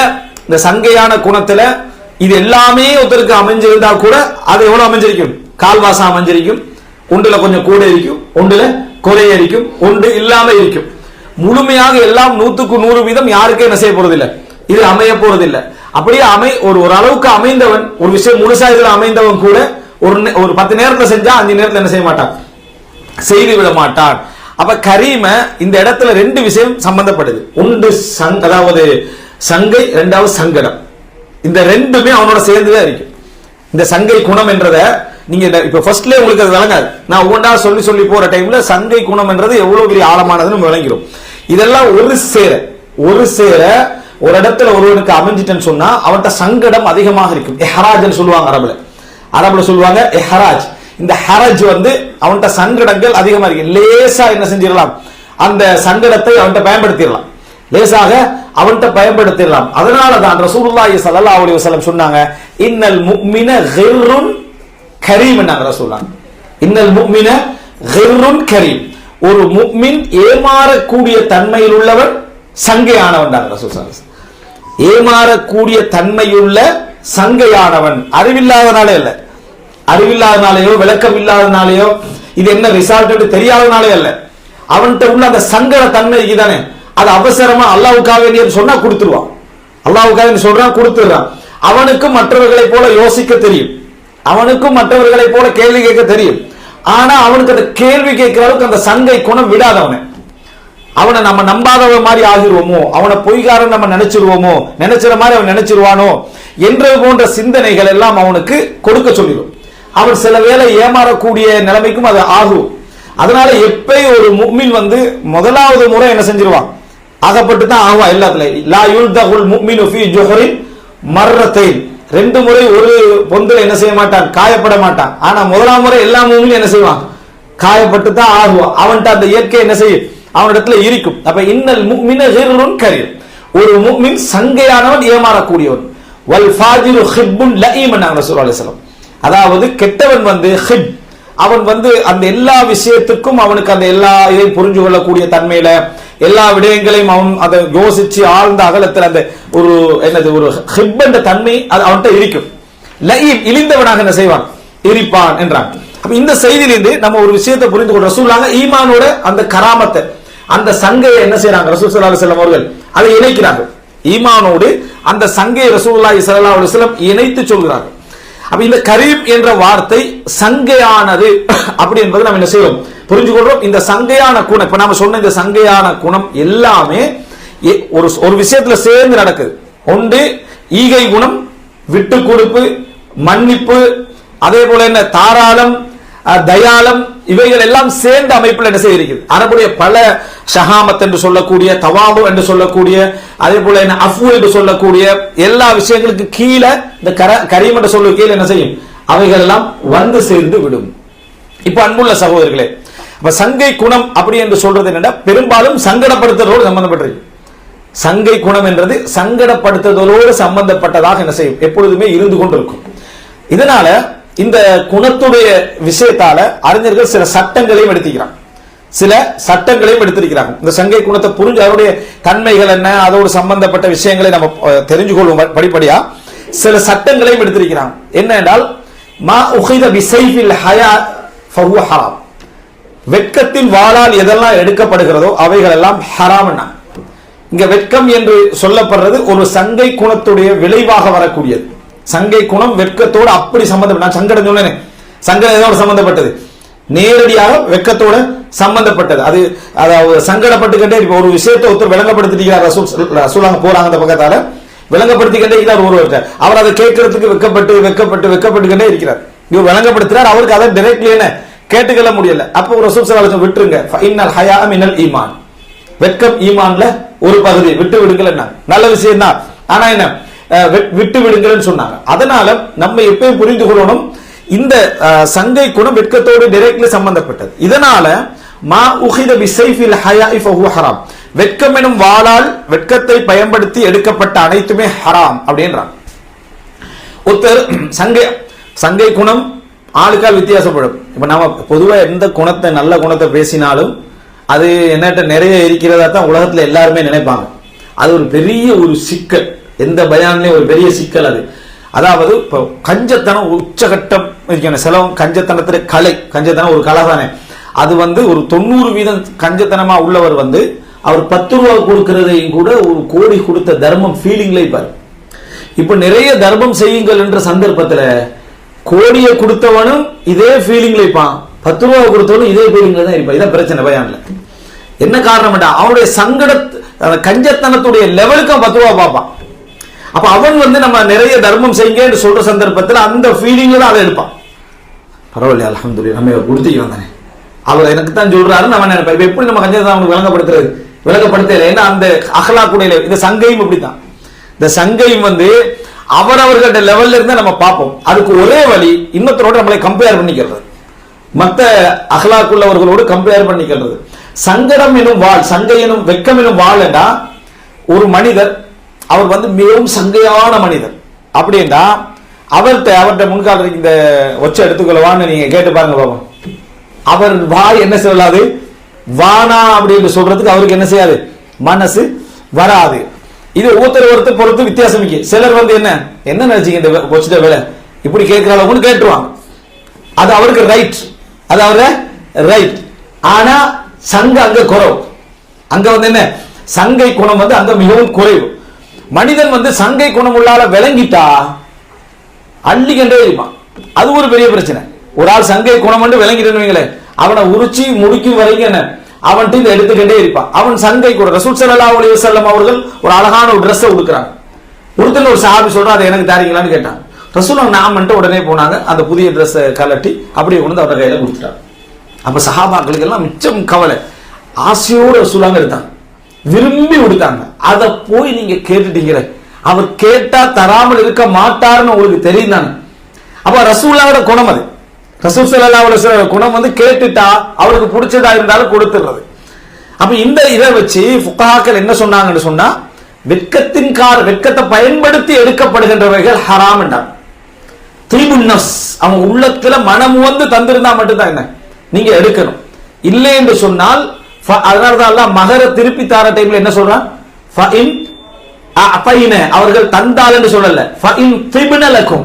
இந்த சங்கையான குணத்துல இது எல்லாமே ஒருத்தருக்கு அமைஞ்சிருந்தா கூட அது எவ்வளவு அமைஞ்சிருக்கும், கால்வாசம் அமைஞ்சிருக்கும், ஒன்றுல கொஞ்சம் கூட இருக்கும், ஒன்றுல குறைய இருக்கும், ஒன்று இல்லாம இருக்கும். முழுமையாக எல்லாம் 100க்கு 100% யாருக்கும் என்ன செய்ய போறதில்லை, இது அமைய போறதில்லை. அப்படியே ஒரு அளவுக்கு அமைந்தவன், ஒரு விஷயம் முழுசா இதுல அமைந்தவன் கூட ஒரு 10 நேரத்துல செஞ்சா 5 நேரத்துல என்ன செய்ய மாட்டான், செய்து விட மாட்டான். அப்ப கரீம இந்த இடத்துல 2 விஷயம் சம்பந்தப்படுது. ஒன்று அதாவது சங்கை, 2வது சங்கடம். இந்த 2மே அவனோட சேர்ந்துதான் இருக்கும். இந்த சங்கை குணம் என்றத நீங்க இப்ப ஃபர்ஸ்ட்ல உங்களுக்கு அது விளங்காது, நான் ஒவ்வொன்றா சொல்லி போற டைம்ல சங்கை குணம் என்றது எவ்வளவு பெரிய ஆழமானதுன்னு விளங்கிடும். இதெல்லாம் ஒரு சேர ஒரு இடத்துல ஒருவனுக்கு அமைஞ்சிட்டேன்னு சொன்னா அவன்கிட்ட சங்கடம் அதிகமாக இருக்கும். எஹராஜ் சொல்லுவாங்க அரபுல சொல்லுவாங்க எஹராஜ். இந்த ஹரஜ் அவன்கிட்ட சங்கடங்கள் அதிகமா இருக்கு. லேசா என்ன செஞ்சிடலாம், அந்த சங்கடத்தை அவன்கிட்ட பயன்படுத்திடலாம், லேசாக அவன்கிட்ட பயன்படுத்திடலாம். அதனாலதான் ரசூலுல்லாஹி ஸல்லல்லாஹு அலைஹி வஸல்லம் சொன்னாங்க, இன்னல் முஃமின கிர்ருன் கரீம் என்கிறாங்க ரசூலுல்லாஹ். இன்னல் முஃமின கிர்ருன் கரீம், ஒரு முஃமின் ஏமாறக்கூடிய தன்மையில் உள்ளவன் சங்கையானவன் தான் ரசூலுல்லாஹ். ஏமாறக்கூடிய தன்மையுள்ள சங்கையானவன், அறிவில்லாதனாலே இல்ல, அறிவில்லாதனாலேயோ விளக்கம் இல்லாதனாலேயோ இது என்ன ரிசல்ட் தெரியாதனாலே அல்ல, அவன்கிட்ட உள்ள அந்த சங்கட தன்மை தானே, அது அவசரமா அல்லாஹ்வுக்காக சொன்னா கொடுத்துருவான், அல்லாஹ்வுக்காக சொல்றான் கொடுத்துடுறான். அவனுக்கும் மற்றவர்களை போல யோசிக்க தெரியும், அவனுக்கும் மற்றவர்களை போல கேள்வி கேட்க தெரியும். ஆனா அவனுக்கு அந்த கேள்வி கேட்கிற அளவுக்கு அந்த சங்கை குணம் விடாதவனை, அவனை நம்ம நம்பாதவன் மாதிரி ஆகிருவோமோ, அவனை பொய்காரன் நம்ம நினைச்சிருவோமோ, நினைச்சிற மாதிரி அவன் நினைச்சிருவானோ என்று போன்ற சிந்தனைகள் எல்லாம் அவனுக்கு கொடுக்க சொல்லிடும். அவன் சில வேளை ஏமாறக்கூடிய நிலைமைக்கும் அது ஆகும். அதனால எப்ப ஒரு முஃமின் முதலாவது முறை என்ன செஞ்சிருவான், அகப்பட்டு தான் ஆகுவான் எல்லாத்துலயும். லா யுல்தகுல் முஃமினு ஃபீ ஜுஹரின் மர்ரத்தைன், 2 முறை ஒரு பொந்துல என்ன செய்ய மாட்டான், காயப்பட மாட்டான். ஆனா முதலாம் முறை எல்லா முஃமினும் என்ன செய்வான், காயப்பட்டு தான் ஆகுவான். அவன்கிட்ட அந்த இயற்கை என்ன செய்யும், அவனிடத்துல இருக்கும். அப்ப இன்னல் முஃமின கிர்ருன் கரீம், ஒரு முஃமின் சங்கையானவன் ஏமாறக்கூடியவன். வல் ஃபாஜிரு ஹிப்புன் லஈம் என்கிறாங்க ரசூலுல்லாஹி ஸல்லல்லாஹு அலைஹி வஸல்லம். அதாவது கெட்டவன் ஹிப், அவன் அந்த எல்லா விஷயத்துக்கும் அவனுக்கு அந்த எல்லா இதையும் புரிஞ்சு கொள்ளக்கூடிய தன்மையில எல்லா விடயங்களையும் அவன் அதை யோசிச்சு ஆழ்ந்த அகலத்தில் அந்த ஒரு என்னது ஒரு ஹிப் என்ற தன்மை அது அவன்கிட்ட இருக்கும். லஈம், இழிந்தவனாக என்ன செய்வான், இருப்பான் என்றான். அப்ப இந்த செய்தியிலிருந்து நம்ம ஒரு விஷயத்தை புரிந்து கொள்ள, ரசூலுல்லாஹ் ஈமானோட அந்த கராமத்தை அந்த சங்கையை என்ன செய்யறாங்க ரசூல் ஸல்லல்லாஹு அலைஹி வஸல்லம் அவர்கள் அதை இணைக்கிறார்கள். ஈமானோடு அந்த சங்கையை ரசூலுல்லாஹி ஸல்லல்லாஹு அலைஹி வஸல்லம் இணைத்து சொல்கிறார்கள். அப்ப இந்த கரீம் என்ற வார்த்தை சங்கையானது அப்படி என்பதை நம்ம என்ன செய்வோம், புரிஞ்சு கொள்றோம். இந்த சங்கையான குணம், இப்ப நாம சொன்ன இந்த சங்கையான குணம் எல்லாமே ஒரு விஷயத்துல சேர்ந்து நடக்குது. ஒன்று ஈகை குணம், விட்டு கொடுப்பு, மன்னிப்பு, அதே போல என்ன தாராளம், தயாளம், இவைகள் எல்லாம் சேர்ந்த அமைப்பில் என்ன செய்திருக்கிறது. அரபுடைய பல ஷஹாமத் என்று சொல்லக்கூடிய, தவாபு என்று சொல்லக்கூடிய, அதே போல என்ன அஃபு என்று சொல்லக்கூடிய எல்லா விஷயங்களுக்கு கீழே இந்த கரீம் என்று சொல்ல கீழே என்ன செய்யும், அவைகள் எல்லாம் வந்து சேர்ந்து விடும். இப்ப அன்புள்ள சகோதரர்களே, அப்ப சங்கை குணம் அப்படி என்று சொல்றது என்னன்னா பெரும்பாலும் சங்கடப்படுத்துறதோடு சம்பந்தப்பட்டிருக்கு. சங்கை குணம் என்றது சங்கடப்படுத்துதலோடு சம்பந்தப்பட்டதாக என்ன செய்யும், எப்பொழுதுமே இருந்து கொண்டிருக்கும். இதனால இந்த குணத்துடைய விஷயத்தால அறிஞர்கள் சில சட்டங்களையும் எடுத்துக்கிறாங்க, சில சட்டங்களையும் எடுத்திருக்கிறாங்க. இந்த சங்கை குணத்தை புரிஞ்சு அவருடைய தன்மைகள் என்ன, அதோடு சம்பந்தப்பட்ட விஷயங்களை நம்ம தெரிஞ்சு கொள்வோம் படிப்படியா. சில சட்டங்களையும் எடுத்திருக்கிறாங்க. என்ன என்றால் மா உஹித பிசைஃபில் ஹயா ஃபஹுவ ஹராம், வெட்கத்தின் வாளால் எதெல்லாம் எடுக்கப்படுகிறதோ அவைகள் எல்லாம் ஹராம். இங்க வெட்கம் என்று சொல்லப்படுறது ஒரு சங்கை குணத்துடைய விளைவாக வரக்கூடியது. சங்கை குணம் வெட்கத்தோடு அப்படி சம்பந்தப்பட்ட, சங்கடம் சொன்னேன், சங்கடம் எதோடு சம்பந்தப்பட்டது, நேரடியாக வெட்கத்தோட சம்பந்தப்பட்டது. அது அதாவது சங்கடப்பட்டுக்கிட்டே இப்ப ஒரு விஷயத்தை ஒருத்தர் விளங்கப்படுத்திக்கிறார், ரசூலுல்லாஹ் போறாங்க அந்த பக்கத்தால விளங்கப்படுத்திக்கிட்டே இருக்கிறார் ஒருவர்கிட்ட. அவர் அதை கேட்கறதுக்கு வெக்கப்பட்டுக்கிட்டே இருக்கிறார். இவர் விளங்கப்படுத்துறார், அவருக்கு அதை டைரக்ட்லி என்ன கேட்டுக்கொள்ள முடியல. அப்போ ரசூல் ஸல்லல்லாஹு அலைஹி வஸல்லம் விட்டுருங்க, இன்னல் ஹயா மினல் ஈமான், வெட்கம் ஈமான்ல ஒரு பகுதி, விட்டு விடுங்கள், என்ன நல்ல விஷயம் தான், ஆனா என்ன விட்டு விடுங்கள் சொன்னாங்க. அதனால நம்ம எப்பயும் புரிந்து கொள்ளணும், இந்த சங்கை குணம் வெட்கத்தோடு டைரக்ட்லி சம்பந்தப்பட்டது. இதனால மா உஹித பிசைஃபில் ஹயாஇ ஃபஹுவ ஹராம், வெட்கம் எனும் வாளால் வெட்கத்தை பயன்படுத்தி எடுக்கப்பட்ட அனைத்துமே ஹராம் அப்படின்றாங்க. ஒருத்தர் சங்கை குணம் ஆளுக்கால் வித்தியாசப்படும். இப்ப நாம பொதுவா எந்த குணத்தை நல்ல குணத்தை பேசினாலும் அது என்னட்ட நிறைய இருக்கிறதா தான் உலகத்துல எல்லாருமே நினைப்பாங்க. அது ஒரு பெரிய ஒரு சிக்கல், எந்த பயான்லயும் ஒரு பெரிய சிக்கல் அது. அதாவது இப்போ கஞ்சத்தனம் உச்சகட்டம் இருக்கணும். செலவும் கஞ்சத்தனத்துல கஞ்சத்தனம் ஒரு கலை தானே. அது ஒரு 90% கஞ்சத்தனமா உள்ளவர் அவர் 10 ரூபா கொடுக்கிறதையும் கூட ஒரு கோடி கொடுத்த தர்மம் ஃபீலிங்ல இருப்பார். இப்ப நிறைய தர்மம் செய்யுங்கள் என்ற சந்தர்ப்பத்துல கோடியை கொடுத்தவனும் இதே ஃபீலிங்ல இருப்பான், 10 ரூபா கொடுத்தவனும் இதே ஃபீலிங்ல தான் இருப்பான். இதான் பிரச்சனை பயான்ல. என்ன காரணம், அவனுடைய கஞ்சத்தனத்துடைய லெவலுக்கு 10 ரூபா பார்ப்பான். அப்ப அவன் நம்ம நிறைய தர்மம் செய்யுங்க என்று சொல்ற சந்தர்ப்பத்தில் அந்த ஃபீலிங்ல தான் அதை எடுப்பான். பரவாயில்ல, அல்ஹம்துலில்லாஹ் நம்ம கொடுத்துக்கலாம் தானே, அவர் எனக்கு தான் சொல்றாரு நம்ம நினைப்பேன். எப்படி நம்ம கஞ்சத்தனம் அவனுக்கு விளங்கப்படுத்தல. ஏன்னா அந்த அஹ்லாக்குடைய இந்த சங்கையும் இப்படித்தான். இந்த சங்கையும் அவரவர்களோட லெவல்ல இருந்தா நம்ம பார்ப்போம். அதுக்கு ஒரே வழி இன்னொருத்தரோட நம்மளை கம்பேர் பண்ணிக்கிறது, மற்ற அஹ்லாக்குள்ளவர்களோடு கம்பேர் பண்ணிக்கிறது. சங்கடம் எனும் வாழ், சங்கை எனும் வெட்கம் எனும் வாழ் என்றா ஒரு மனிதர் அவர் மிகவும் சங்கையான மனிதர் அப்படின்னா அவர்கிட்ட முன்கால இந்த ஒச்ச எடுத்துக்கொள்ளவான்னு நீங்க கேட்டு பாருங்க பாப்போம். அவர் வாய் என்ன சொல்லாது, வானா அப்படின்னு சொல்றதுக்கு அவருக்கு என்ன செய்யாது, மனசு வராது. இது ஒருத்தர் பொறுத்து வித்தியாசம். சிலர் என்ன நினைச்சீங்க இந்த ஒச்சிட்ட வேலை இப்படி கேட்கிறாங்க கேட்டுருவாங்க, அது அவருக்கு ரைட், அது அவர ரைட். ஆனா சங்க அங்க குறைவு, அங்க என்ன சங்கை குணம் அங்க மிகவும் குறைவு. மனிதன் சங்கை குணம் உள்ளால விளங்கிட்டா அள்ளிக்கண்டே இருப்பான். அது ஒரு பெரிய பிரச்சனை. ஒரு ஆள் சங்கை குணம் விளங்கிட்டு அவனை உரிச்சி முடிக்கும் வரைக்கும் என்ன அவன்கிட்ட இதை எடுத்துக்கிட்டே இருப்பான். அவன் சங்கை கூட. ரசூல் ஸல்லல்லாஹு அலைஹி வஸல்லம் அவர்கள் ஒரு அழகான ஒரு ட்ரெஸ் கொடுக்குறாங்க. ஒருத்தர் ஒரு சஹாபி சொல்றான், அதை எனக்கு தாரீங்களான்னு கேட்டாங்க. ரசூல் நாமன்ட்டு உடனே போனாங்க, அந்த புதிய ட்ரெஸ் கலட்டி அப்படியே கொண்டு அவர் கையில கொடுத்துட்டாங்க. அப்ப சஹாபாக்களுக்கு எல்லாம் மிச்சம் கவலை, ஆசையோடு ரசூலாங்க எடுத்தாங்க, விரும்பி கொடுத்தாங்க. அதை போய் நீங்க கேட்டுட்டீங்க, அவர் கேட்டா தராமல் இருக்க மாட்டாருன்னு உங்களுக்கு தெரியும் தானே. அப்ப ரசூலுல்லாஹ்வோட குணம் அது. ரசூல் ஸல்லல்லாஹு அலைஹி வஸல்லம் குணம் கேட்டுட்டா அவருக்கு பிடிச்சதா இருந்தாலும் கொடுத்துடுறது. அப்ப இந்த இதை வச்சு ஃபுகஹாக்கள் என்ன சொன்னாங்கன்னு சொன்னா, வெட்கத்தை பயன்படுத்தி எடுக்கப்படுகின்றவைகள் ஹராம் என்றார். தீபுன் நஃப்ஸ், அவங்க உள்ளத்துல மனம் தந்திருந்தா மட்டும்தான் என்ன நீங்க எடுக்கணும். இல்லை என்று சொன்னால், அதனாலதான் அல்லாஹ் மகர திருப்பி தார டைம்ல என்ன சொல்றான், ஃபஇன் அஃபைன, அவர்கள் தந்தால் என்று சொல்லல, ஃபஇன் திப்ன லக்கும்,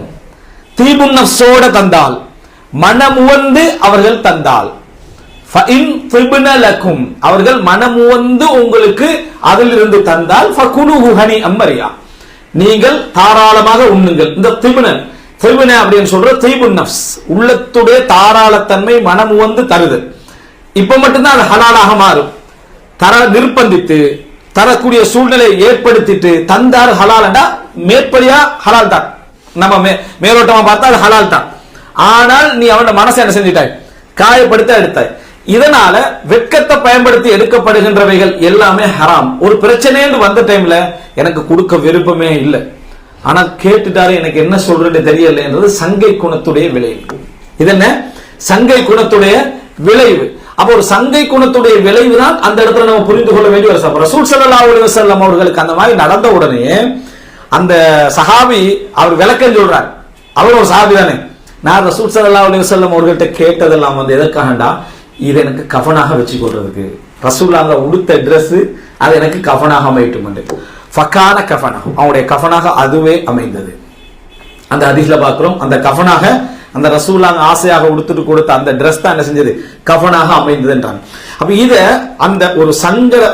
தீபுன் நஃப்ஸோட தந்தால், மனமுவந்து அவர்கள் தந்தால், ஃபஇன் திப்ன லக்கும், அவர்கள் மனமுவந்து உங்களுக்கு அதிலிருந்து தந்தால், ஃபகுலுஹு ஹனீஅம் மரியா, நீங்கள் தாராளமாக உண்ணுங்கள். இந்த திப்ன அப்படின்னு சொல்ற தீபுன் நஃப்ஸ், உள்ளத்துடைய தாராளத்தன்மை மனமுவந்து தருதல். இப்ப மட்டும்தான் அது ஹலாலாக மாறும். நிர்பந்தித்து தரக்கூடிய சூழ்நிலை ஏற்படுத்திட்டு தந்தார் ஹலால்டா மேற்படியா ஹலால் தான். நம்ம மேலோட்டமா பார்த்தா அது ஹலால் தான். ஆனால் நீ அவனோட மனசை என்ன செஞ்சிட்டாய், காயப்படுத்த எடுத்தாய். இதனால வெட்கத்தை பயன்படுத்தி எடுக்கப்படுகின்றவைகள் எல்லாமே ஹராம். ஒரு பிரச்சனைன்னு வந்த டைம்ல எனக்கு கொடுக்க விருப்பமே இல்லை, ஆனா கேட்டுட்டாரு எனக்கு என்ன சொல்றது தெரியல என்றது சங்கை குணத்துடைய விளைவு. இது என்ன? சங்கை குணத்துடைய விளைவு. அப்ப ஒரு சங்கை குணத்துடைய விளைவு தான் அந்த இடத்துல நம்ம புரிந்து கொள்ள வேண்டிய ஒரு சம்பவம். ரசூல் ஸல்லல்லாஹு அலைஹி வஸல்லம் அவர்களுக்கு அந்த மாதிரி நடந்த உடனே அந்த சஹாபி அவர் விளக்கம் சொல்றார். அவர் ஒரு சஹாபி தானே. நான் ரசூல் ஸல்லல்லாஹு அலைஹி வஸல்லம் அவர்கள்ட்ட கேட்டதெல்லாம் எதற்காகண்டா, இது எனக்கு கஃபனாக வச்சு கொள்றதுக்கு. ரசூலுல்லாஹ் உடுத்த ட்ரெஸ் அது எனக்கு கஃபனாக அமையட்டும். ஃபகான கஃபனா, அவனுடைய கஃபனாக அதுவே அமைந்தது. அந்த ஹதீஸ்ல பார்க்கிறோம், அந்த கஃபனாக அந்த ரசூலுல்லாஹ் ஆசையாக உடுத்துட்டு கொடுத்த அந்த ட்ரெஸ் தான் என்ன செஞ்சது? கஃபனாக அமைந்ததுன்றாங்க. அப்ப இத அந்த ஒரு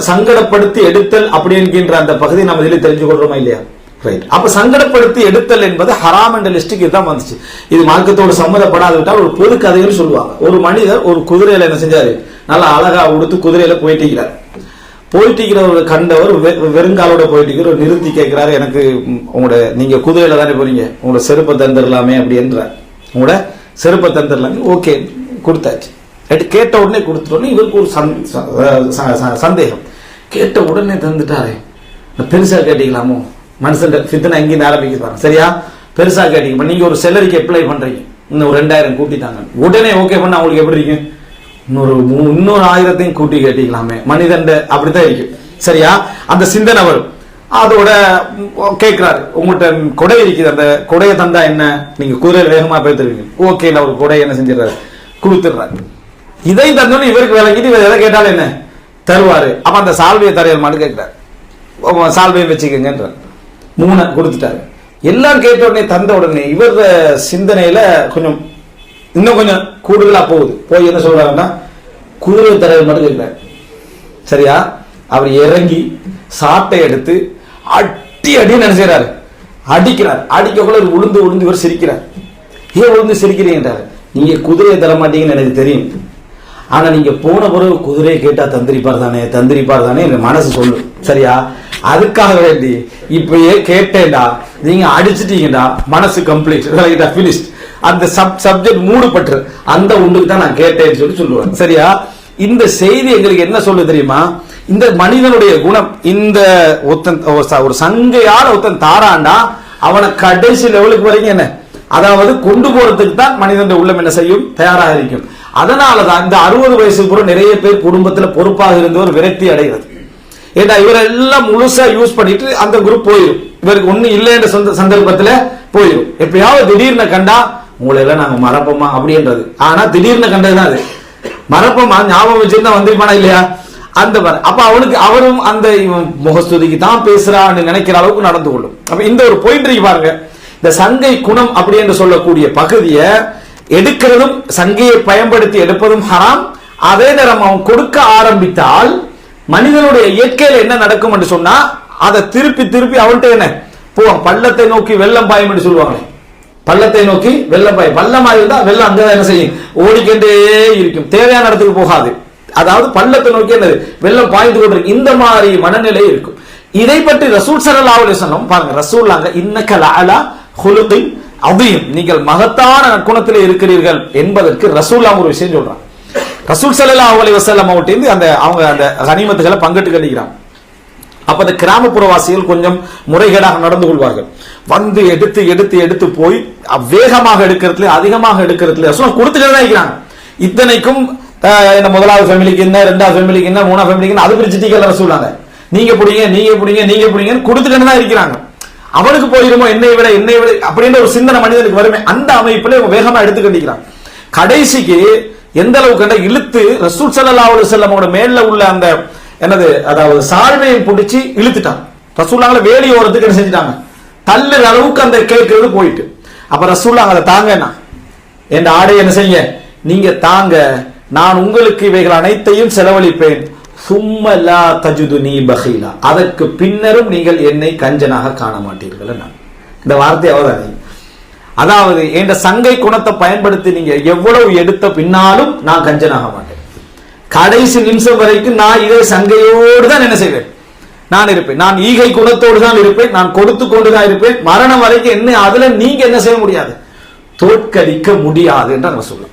சங்கடப்படுத்தி எடுத்தல் அப்படி என்கின்ற அந்த பகுதி நம்ம இதில் தெரிஞ்சு கொள்றோமா இல்லையா? ரைட். அப்ப சங்கடப்படுத்தி எடுத்தல் என்பது ஹராம் என்ற லிஸ்டுக்கு தான் வந்துச்சு. இது மார்க்கத்தோடு சம்மந்தப்படாது விட்டால் ஒரு பொது கதைகள் சொல்லுவாங்க. ஒரு மனிதர் ஒரு குதிரையில என்ன செஞ்சாரு? நல்லா அழகா உடுத்து குதிரையில போயிட்டு ஒரு கண்டவர் வெறுங்காலோட போயிட்டு நிறுத்தி கேட்கிறாரு, எனக்கு உங்களோட நீங்க குதிரையில தானே போறீங்க, உங்களோட செருப்பை தந்துடலாமே அப்படி என்றார். உங்களோட செருப்பை தந்துடலாமே. ஓகே, கொடுத்தாச்சு. கேட்ட உடனே கொடுத்துட்டோன்னு இவருக்கு ஒரு சந்தேகம். கேட்ட உடனே தந்துட்டாரு. பெருசா கேட்டீங்களாமோ? மனுஷன் ஃபித்னா எங்கேயும் ஆரம்பிக்கிறாங்க. சரியா? பெருசா கேட்டீங்க. நீங்க ஒரு செலரிக்கு அப்ளை பண்றீங்க, இன்னும் 2000 கூட்டிட்டாங்க. உடனே ஓகே பண்ண அவங்களுக்கு எப்படி இருக்கு? இன்னொரு 1000 கூட்டி கேட்டீங்களாமே. மனிதன் அப்படித்தான் இருக்கு. சரியா? அந்த சிந்தனை வரும். அதோட கேட்கிறாரு, உங்கள்கிட்ட கொடை இருக்குது, அந்த கொடையை தந்தா என்ன, நீங்க குதிரையில் வேகமா பேத்துருவீங்க. ஓகே, ஒரு கொடை என்ன செஞ்சிடறாரு? கொடுத்துடுறாரு. இதை தந்தோன்னு இவருக்கு விளங்கிட்டு இவர் எதை கேட்டாலும் என்ன தருவாரு. அப்ப அந்த சால்வையை தரையல் கேட்கிறாரு. சால்வையை வச்சுக்கங்கன்ற 3 கொடுத்துட்டாரு. எல்லாம் கேட்ட உடனே தந்த உடனே இவர் சிந்தனையில இன்னும் கொஞ்சம் கூடுதலா போகுது. போய் என்ன சொல்றாருன்னா, குதிரை தரையல் மட்டும் கேட்கிறாரு. சரியா? அவர் இறங்கி சாட்டை எடுத்து அடி நினைச்சாரு, அடிக்கிறார். அடிக்கக்குள்ள உளுந்து உளுந்து இவர் சிரிக்கிறார். ஏன் உளுந்து சிரிக்கிறீங்கன்றாரு, நீங்க குதிரையை தர மாட்டீங்கன்னு எனக்கு தெரியும், ஆனா நீங்க போன பிறகு குதிரையை கேட்டா தந்திரிப்பார் தானே என் மனசு சொல்லும். சரியா? அதுக்காக வேண்டி இப்பயே கேட்டேன்டா, நீங்க அடிச்சுட்டீங்கடா, மனசு கம்ப்ளீட் பினிஷ்ட், அந்த சப்ஜெக்ட் மூடப்பட்டு அந்த ஒன்றுக்கு தான் நான் கேட்டேன்னு சொல்லுவாங்க. சரியா? இந்த செய்தி எங்களுக்கு என்ன சொல்லு தெரியுமா? இந்த மனிதனுடைய குணம், இந்த ஒரு சங்கையால ஒருத்தன் தாராண்டா அவனை கடைசி லெவலுக்கு வரைக்கும் என்ன, அதாவது கொண்டு போறதுக்கு தான் மனிதனுடைய உள்ளம் என்ன செய்யும்? தயாராக இருக்கும். அதனாலதான் இந்த 60 வயசுக்கு பிறகு நிறைய பேர் குடும்பத்துல பொறுப்பாக இருந்தவர் விரக்தி அடைகிறது. ஏன்னா இவரெல்லாம் முழுசா யூஸ் பண்ணிட்டு அந்த குரூப் போயிடும். இவருக்கு ஒண்ணு இல்லை என்ற சந்தர்ப்பத்துல போயிடும். எப்பயாவது திடீர்னு கண்டா உங்களை எல்லாம் நாங்க மறப்போமா அப்படின்றது. ஆனா திடீர்னு கண்டதுதான் அது. மறப்போமா, ஞாபகம் வச்சிருந்தா வந்திருப்பானா இல்லையா? அந்த மாதிரி. அப்ப அவரும் அந்த முகஸ்துதிக்கு தான் பேசுறான்னு நினைக்கிற அளவுக்கு நடந்து கொள்ளும். அப்ப இந்த ஒரு பாயிண்ட் பாருங்க, இந்த சங்கை குணம் அப்படி என்று சொல்லக்கூடிய பகுதியை எடுக்கிறதும் சங்கையை பயன்படுத்தி எடுப்பதும் ஹராம். அதே நேரம் அவன் கொடுக்க ஆரம்பித்தால் மனிதனுடைய இயற்கையில என்ன நடக்கும் என்று சொன்னா, அதை திருப்பி திருப்பி அவன்கிட்ட என்ன போவான், பள்ளத்தை நோக்கி வெள்ளம் பாயும் என்று சொல்லுவாங்க. பள்ளத்தை நோக்கி வெள்ளம் பாயும். பள்ளமா இருந்தா வெள்ளம் அங்கதான் என்ன செய்யும்? ஓடிக்கொண்டே இருக்கும், தேவையான இடத்துக்கு போகாது. அதாவது பள்ளத்தை நோக்கி என்னது? வெள்ளம் பாய்ந்து கொண்டிருக்கு. இந்த மாதிரி மனநிலை இருக்கும். இதை பற்றி ரசூல் ஸல்லல்லாஹு அலைஹி வஸல்லம் பாருங்க, ரசூலுல்லாஹ் இன்னக லஅலா குலுகின் அதீம், நீங்கள் மகத்தான நற்குணத்திலே இருக்கிறீர்கள் என்பதற்கு ரசூலுல்லாஹ் ஒரு விஷயம் சொல்றாங்க. ரசூல் ஸல்லல்லாஹு அலைஹி வஸல்லம் அவங்க அந்த கனிமத்துகளை பங்கிட்டு கண்டிக்கிறாங்க. அப்ப அந்த கிராமப்புறவாசிகள் கொஞ்சம் முறைகேடாக நடந்து கொள்வார்கள். வந்து எடுத்து எடுத்து எடுத்து போய் வேகமாக எடுக்கிறதுல அதிகமாக எடுக்கிறதுல கொடுத்துட்டு தான் இருக்கிறாங்க. இத்தனைக்கும் முதலாவது ஃபேமிலிக்கு என்ன, 2வது ஃபேமிலிக்கு என்ன, 3வது ஃபேமிலிக்கு அது பிரிச்சுட்டீங்க ரசூலுல்லாஹ். நீங்க பிடிங்க நீங்க பிடிங்க நீங்க பிடிங்கன்னு கொடுத்துட்டு தான் இருக்கிறாங்க. அவனுக்கு போயிருமோ என்னை விட அப்படின்ற ஒரு சிந்தனை மனிதனுக்கு வருமே, அந்த அமைப்புல வேகமா எடுத்து கண்டிக்கிறாங்க. கடைசிக்கு எந்த அளவுக்கு இழுத்து ரசூல் ஸல்லல்லாஹு அலைஹி வஸல்லம் மேல உள்ள அந்த என்னது, அதாவது சால்வையை பிடிச்சி இழுத்துட்டாங்க. ரசூலுல்லாஹ் வேலி ஓரத்துக்கு என்ன செஞ்சுட்டாங்க? தள்ளுற அளவுக்கு அந்த கேட்கறது போயிட்டு. அப்ப ரசூலுல்லாஹ் அதை தாங்கன்னா என் ஆடை என்ன செய்ய, நீங்க தாங்க, நான் உங்களுக்கு இவைகள் அனைத்தையும் செலவழிப்பேன். சும்ம லா தஜுதுனி பஹீலா, அதற்கு பின்னரும் நீங்கள் என்னை கஞ்சனாக காண மாட்டீர்கள். இந்த வார்த்தை அவதானே, அதாவது என்ற சங்கை குணத்தை பயன்படுத்தி நீங்க எவ்வளவு எடுத்த பின்னாலும் நான் கஞ்சனாக மாட்டேன். கடைசி நிமிஷம் வரைக்கும் நான் இதே சங்கையோடு தான் என்ன செய்வேன், நான் இருப்பேன். நான் ஈகை குணத்தோடு தான் இருப்பேன். நான் கொடுத்து கொண்டுதான் இருப்பேன். மரணம் வரைக்கும் என்ன அதுல நீங்க என்ன செய்ய முடியாது, தோற்கடிக்க முடியாது என்று சொல்ல.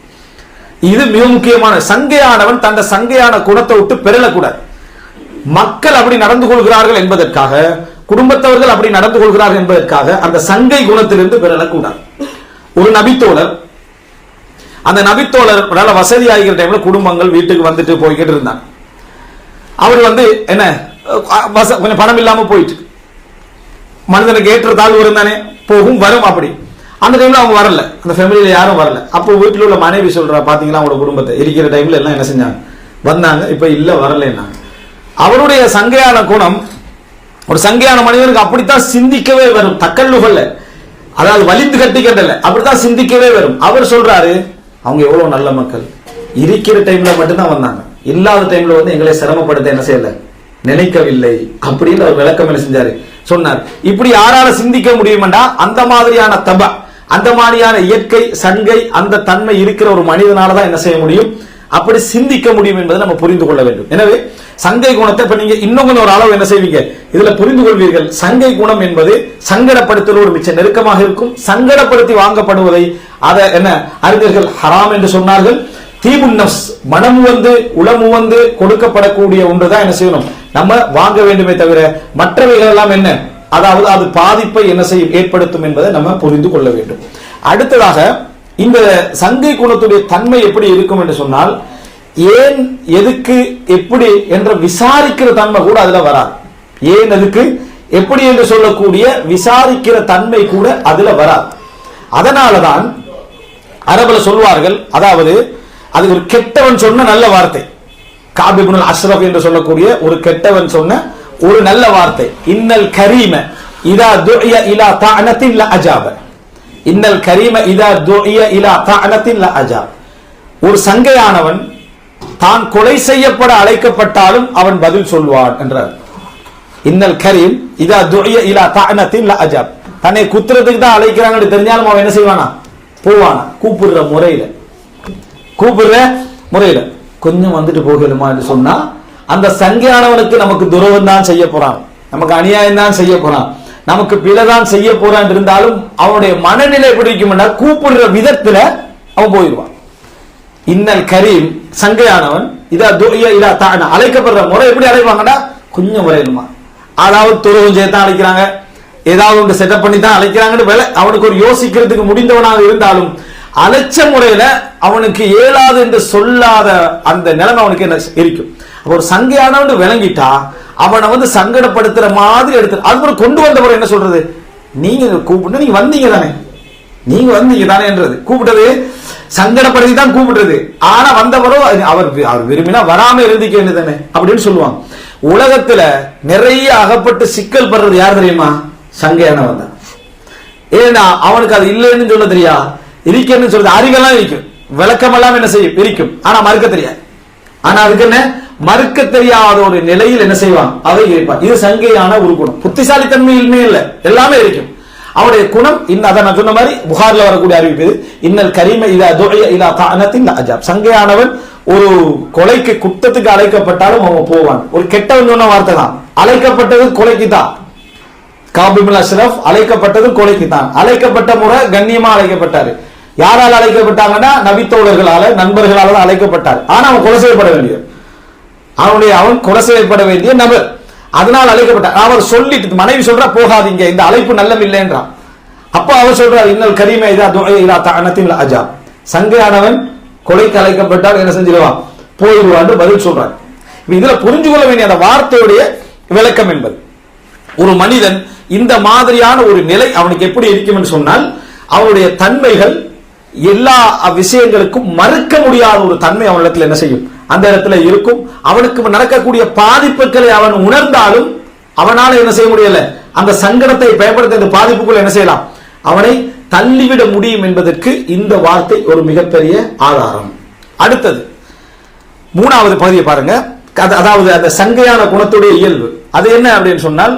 இது மிக முக்கியமான. சங்கையானவன் தந்த சங்கையான குணத்தை விட்டு பெறலக்கூடாது. மக்கள் அப்படி நடந்து கொள்கிறார்கள் என்பதற்காக, குடும்பத்தவர்கள் அப்படி நடந்து கொள்கிறார்கள் என்பதற்காக அந்த சங்கை குணத்திலிருந்து பெறலக்கூடாது. ஒரு நபித்தோழர், அந்த நபித்தோழர் வசதி ஆகிற டைம்ல குடும்பங்கள் வீட்டுக்கு வந்துட்டு போய்கிட்டு இருந்தாங்க. அவர் என்ன கொஞ்சம் பணம் இல்லாம போயிட்டு, மனிதனுக்கு ஏற்ற தாழ்வு இருந்தானே, போகும் வரும். அப்படி அந்த டைம்ல அவங்க வரல, அந்த ஃபேமிலியில யாரும் வரல. அப்போ வீட்டில் உள்ள மனைவி சொல்றா, பாத்தீங்களா அவங்களோட குடும்பத்தை இருக்கிற டைம்ல எல்லாம் என்ன செஞ்சாங்க, வந்தாங்க, இப்ப இல்ல வரலன்னாங்க. அவருடைய சங்கையான குணம், ஒரு சங்கையான மனிதனுக்கு அப்படித்தான் சிந்திக்கவே வரும். தக்கல்லுகள்ல, அதாவது வலிந்து கட்டிக்கட்டல, அப்படித்தான் சிந்திக்கவே வரும். அவர் சொல்றாரு, அவங்க எவ்வளவு நல்ல மக்கள், இருக்கிற டைம்ல மட்டும்தான் வந்தாங்க, இல்லாத டைம்ல எங்களை சிரமப்படுத்த என்ன செய்யல, நினைக்கவில்லை அப்படின்னு அவர் விளக்கம் என்ன செஞ்சாரு, சொன்னார். இப்படி யாரால சிந்திக்க முடியுமெண்டா அந்த மாதிரியான அந்த மாதிரியான இயற்கை சங்கை அந்த தன்மை இருக்கிற ஒரு மனிதனாலதான் என்ன செய்ய முடியும், அப்படி சிந்திக்க முடியும் என்பதை நம்ம புரிந்து கொள்ள வேண்டும். எனவே சங்கை குணத்தை இப்ப நீங்க இன்னும் கொஞ்சம் ஒரு அளவு என்ன செய்வீங்க, இதுல புரிந்து கொள்வீர்கள். சங்கை குணம் என்பது சங்கடப்படுத்தலோடு மிச்ச நெருக்கமாக இருக்கும். சங்கடப்படுத்தி வாங்கப்படுவதை அதை என்ன அறிஞர்கள் ஹராம் என்று சொன்னார்கள். தீபுன் நஃப்ஸ், மனம் உளமு கொடுக்கப்படக்கூடிய ஒன்றுதான் என்ன செய்யணும், நம்ம வாங்க வேண்டுமே தவிர மற்றவைகள் எல்லாம் என்ன, அதாவது அது பாதிப்பை என்ன செய்யும், ஏற்படுத்தும் என்பதை நம்ம புரிந்து கொள்ள வேண்டும். அடுத்ததாக இந்த சங்கை குணத்துடைய தன்மை எப்படி இருக்கும் என்று சொன்னால், ஏன் எதுக்கு எப்படி என்ற விசாரிக்கிற தன்மை கூட அதுல வராது. ஏன் எதுக்கு எப்படி என்று சொல்லக்கூடிய விசாரிக்கிற தன்மை கூட அதுல வராது. அதனாலதான் அரபுல சொல்வார்கள், அதாவது அது ஒரு கெட்டவன் சொன்ன நல்ல வார்த்தை, காப் இப்னு அஷ்ரஃப் என்று சொல்லக்கூடிய ஒரு கெட்டவன் சொன்ன ஒரு நல்ல வார்த்தை, இன்னல் கரீம இதா துஇய இலா தஅனத்தின் லா அஜாப. இன்னல் கரீம இதா துஇய இலா தஅனத்தின் லா அஜாப. ஒரு சங்கையானவன் தான் கொலை செய்யப்பட அழைக்கப்பட்டாலும் அவன் பதில் சொல்வான் என்றார். இன்னல் கரீம் இதா துஇய இலா தஅனத்தின் லா அஜாப. தன்னை குத்துறதுக்கு தான் அழைக்கிறாங்கன்னு தெரிஞ்சாலும் அவன் என்ன செய்வானா, போவானா. கூப்பிடுற முறையில கொஞ்சம் வந்துட்டு போகலுமா என்று சொன்னா, அந்த சங்கையானவனுக்கு நமக்கு துரோகம் தான் செய்ய போறான், நமக்கு அநியாயம் தான் செய்ய போறான், நமக்கு பிழைதான் செய்ய போறான் இருந்தாலும் அவனுடைய மனநிலை எப்படி இருக்கும்னா, கூப்பிடுற விதத்துல அவன் போயிடுவான். இன்னல் கரீம், சங்கையானவன் இதா துஇய இலா தஅன, அழைக்கப்படுற முறை எப்படி அழைப்பாங்கன்னா, கொஞ்சம் முறையிலுமா, அதாவது துரோகம் செய்யத்தான் அழைக்கிறாங்க, ஏதாவது ஒன்று செட்டப் பண்ணி தான் அழைக்கிறாங்கன்னு அவனுக்கு ஒரு யோசிக்கிறதுக்கு முடிந்தவனாக இருந்தாலும் அலட்ச முறையில அவனுக்கு இயலாது என்று சொல்லாத அந்த நிலைமை அவனுக்கு என்ன இருக்கும். ஒரு சங்கையானவன் விளங்கிட்டா அவனை சங்கடப்படுத்துற மாதிரி எடுத்து அது கொண்டு வந்த முறை என்ன சொல்றது, நீங்க கூப்பிட்டு நீங்க வந்தீங்க தானே என்றது, கூப்பிட்டது சங்கடப்படுத்தி தான் கூப்பிடுறது. ஆனா வந்தவரோ அவர் விரும்பினா வராம இருந்திக்க வேண்டியதானே அப்படின்னு சொல்லுவாங்க. உலகத்துல நிறைய அகப்பட்டு சிக்கல் படுறது யார் தெரியுமா, சங்கையானவன் தான். ஏன்னா அவனுக்கு அது இல்லைன்னு சொல்ல தெரியா, இருக்கன்னு சொல்றது, அறிவெல்லாம் இருக்கும், விளக்கமெல்லாம் என்ன செய்யும் இருக்கும், ஆனா மறுக்க தெரியாது. ஆனா அதுக்கு என்ன, மறுக்க தெரியாத ஒரு நிலையில் என்ன செய்வான், அதை இருப்பான். இது சங்கையான ஒரு குணம். புத்திசாலித்தன்மையிலுமே இல்லை, எல்லாமே இருக்கும். அவருடைய குணம் அதான் நான் சொன்ன மாதிரி புகார்ல வரக்கூடிய அறிவிப்பு, இன்னல் கரீம இதா துஇய இலா தஅனத்தின் லா அஜாப். சங்கையானவன் ஒரு கொலைக்கு குற்றத்துக்கு அழைக்கப்பட்டாலும் அவன் போவான். ஒரு கெட்டவன் சொன்ன வார்த்தை தான், அழைக்கப்பட்டது கொலைக்கு தான். காப் இப்னு அஷ்ரஃப் அழைக்கப்பட்டது கொலைக்கு தான். அழைக்கப்பட்ட முறை கண்ணியமா அழைக்கப்பட்டாரு. யாரால் அழைக்கப்பட்டாங்கன்னா, நபித்தோழர்களால, நண்பர்களால தான் அழைக்கப்பட்டார். ஆனா அவன் கொலை செய்யப்பட வேண்டிய அவன் கொலை செய்யப்பட வேண்டிய நபர், அதனால் அழைக்கப்பட்டார். அவர் சொல்லிட்டு மனைவி சொல்றா, போகாதீங்க, இந்த அழைப்பு நல்லம் இல்லைன்றான். அப்ப அவர் சொல்றார், இன்னல் கரீம இதா துஇய இலா தஅனத்தின் லா அஜாப். சங்கையானவன் கொலைக்கு அழைக்கப்பட்டால் என்ன செஞ்சிருவான், போயிடுவான் பதில் சொல்றார். இதுல புரிஞ்சு கொள்ள வேண்டிய அந்த வார்த்தையுடைய விளக்கம் என்பது, ஒரு மனிதன் இந்த மாதிரியான ஒரு நிலை அவனுக்கு எப்படி இருக்கும் என்று சொன்னால், அவனுடைய தன்மைகள் எல்லா விஷயங்களுக்கும் மறுக்க முடியாத ஒரு தன்மை அவனிடத்தில் என்ன செய்யும், அந்த இடத்துல இருக்கும். அவனுக்கு நடக்கக்கூடிய பாதிப்புகளை அவன் உணர்ந்தாலும் அவனால என்ன செய்ய முடியல, அந்த சங்கடத்தை பயன்படுத்த இந்த பாதிப்புக்குள்ள என்ன செய்யலாம், அவனை தள்ளிவிட முடியும் என்பதற்கு இந்த வார்த்தை ஒரு மிகப்பெரிய ஆதாரம். அடுத்தது மூணாவது பகுதியை பாருங்க, அதாவது அந்த சங்கையான குணத்துடைய இயல்பு அது என்ன அப்படின்னு சொன்னால்,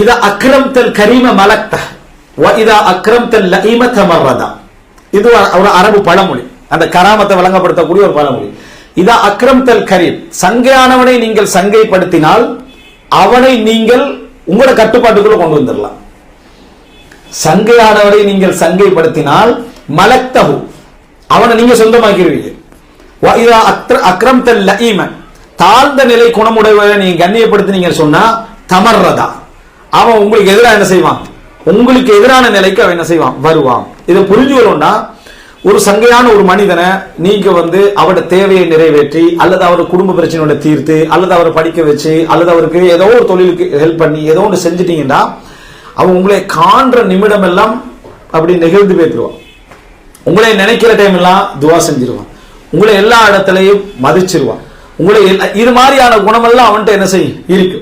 இதா அக்ரம்தல் கரீம மலக்த வ இதா அக்ரம்தல் லஈம தமர்ரதா. இது ஒரு அரபு பழமொழி, அந்த கராமத்தை வழங்கப்படுத்தக்கூடிய ஒரு பழமொழி. இதா அக்ரம்தல் கரீம், சங்கையானவனை நீங்கள் சங்கைப்படுத்தினால் அவனை நீங்கள் உங்களோட கட்டுப்பாட்டுக்குள்ள கொண்டு வந்துடலாம். சங்கையானவரை நீங்கள் சங்கைப்படுத்தினால் மலக்தஹு, அவனை நீங்க சொந்தமாக்கிடுவீங்க. அக்ரம்தல் லஈம, தாழ்ந்த நிலை குணமுடையவரை நீங்க கண்ணியப்படுத்தினீங்கன்னு சொன்னா தமர்றதா, அவன் உங்களுக்கு எதிராக என்ன செய்வான், உங்களுக்கு எதிரான நிலைக்கு அவன் என்ன செய்வான், வருவான். இதை புரிஞ்சுக்கணும்னா, ஒரு சங்கையான ஒரு மனிதனை நீங்க அவரோட தேவையை நிறைவேற்றி அல்லது அவர் குடும்ப பிரச்சனையோட தீர்த்து அல்லது அவரை படிக்க வச்சு அல்லது அவருக்கு ஏதோ ஒரு தொழிலுக்கு ஹெல்ப் பண்ணி ஏதோ ஒன்று செஞ்சிட்டீங்கன்னா அவன் உங்களை காண்ற நிமிடம் எல்லாம் அப்படி நெகிழ்ந்து பேத்துருவான். உங்களை நினைக்கிற டைம் எல்லாம் துவா செஞ்சிருவான். உங்களை எல்லா இடத்துலையும் மதிச்சிருவான். உங்களை இது மாதிரியான குணமெல்லாம் அவன்கிட்ட என்ன செய்யும் இருக்கு.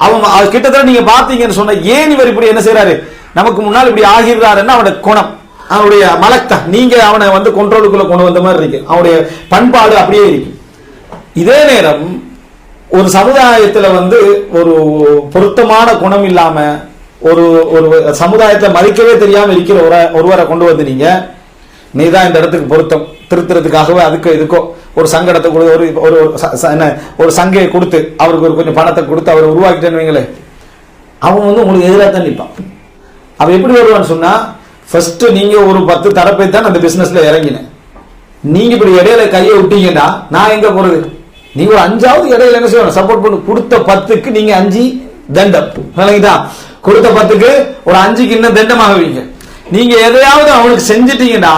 அவன் கிட்டத்தட்ட நீங்க பாத்தீங்கன்னு சொன்ன ஏன் இவர் இப்படி என்ன செய்யறாரு, நமக்கு முன்னால் இப்படி ஆகிறாருன்னா அவனோட குணம், அவனுடைய மலக்தா, நீங்க அவனை கண்ட்ரோலுக்குள்ள கொண்டு வந்த மாதிரி இருக்கு. அவனுடைய பண்பாடு அப்படியே இருக்கு. இதே நேரம் ஒரு சமுதாயத்துல ஒரு பொருத்தமான குணம் இல்லாம ஒரு ஒரு சமுதாயத்தை மதிக்கவே தெரியாம இருக்கிற ஒருவரை கொண்டு வந்து நீதான் இந்த இடத்துக்கு பொருத்தம் திருத்துறதுக்காகவே அதுக்கு இதுக்கோ ஒரு சங்கடத்தை ஒரு சங்கையை கொடுத்து அவருக்கு ஒரு கொஞ்சம் பணத்தை கொடுத்து அவர் உருவாக்கிட்டேன்னு வைங்களே, அவன் உங்களுக்கு எதிராக தான் நிற்பான். அவன் எப்படி வருவான்னு சொன்னா, ஃபர்ஸ்ட் நீங்க ஒரு 10 தரப்பை தான் அந்த பிசினஸ்ல இறங்கினேன், நீங்க இப்படி இடையில கையை விட்டீங்கன்னா நான் எங்க போறது, நீங்க ஒரு 5வது இடையில என்ன செய்யணும், சப்போர்ட் பண்ணு. கொடுத்த 10க்கு நீங்க 5 தண்டம், கொடுத்த 10க்கு ஒரு 5க்கு இன்னும் தண்டமாகுவீங்க. நீங்க எதையாவது அவனுக்கு செஞ்சிட்டீங்கன்னா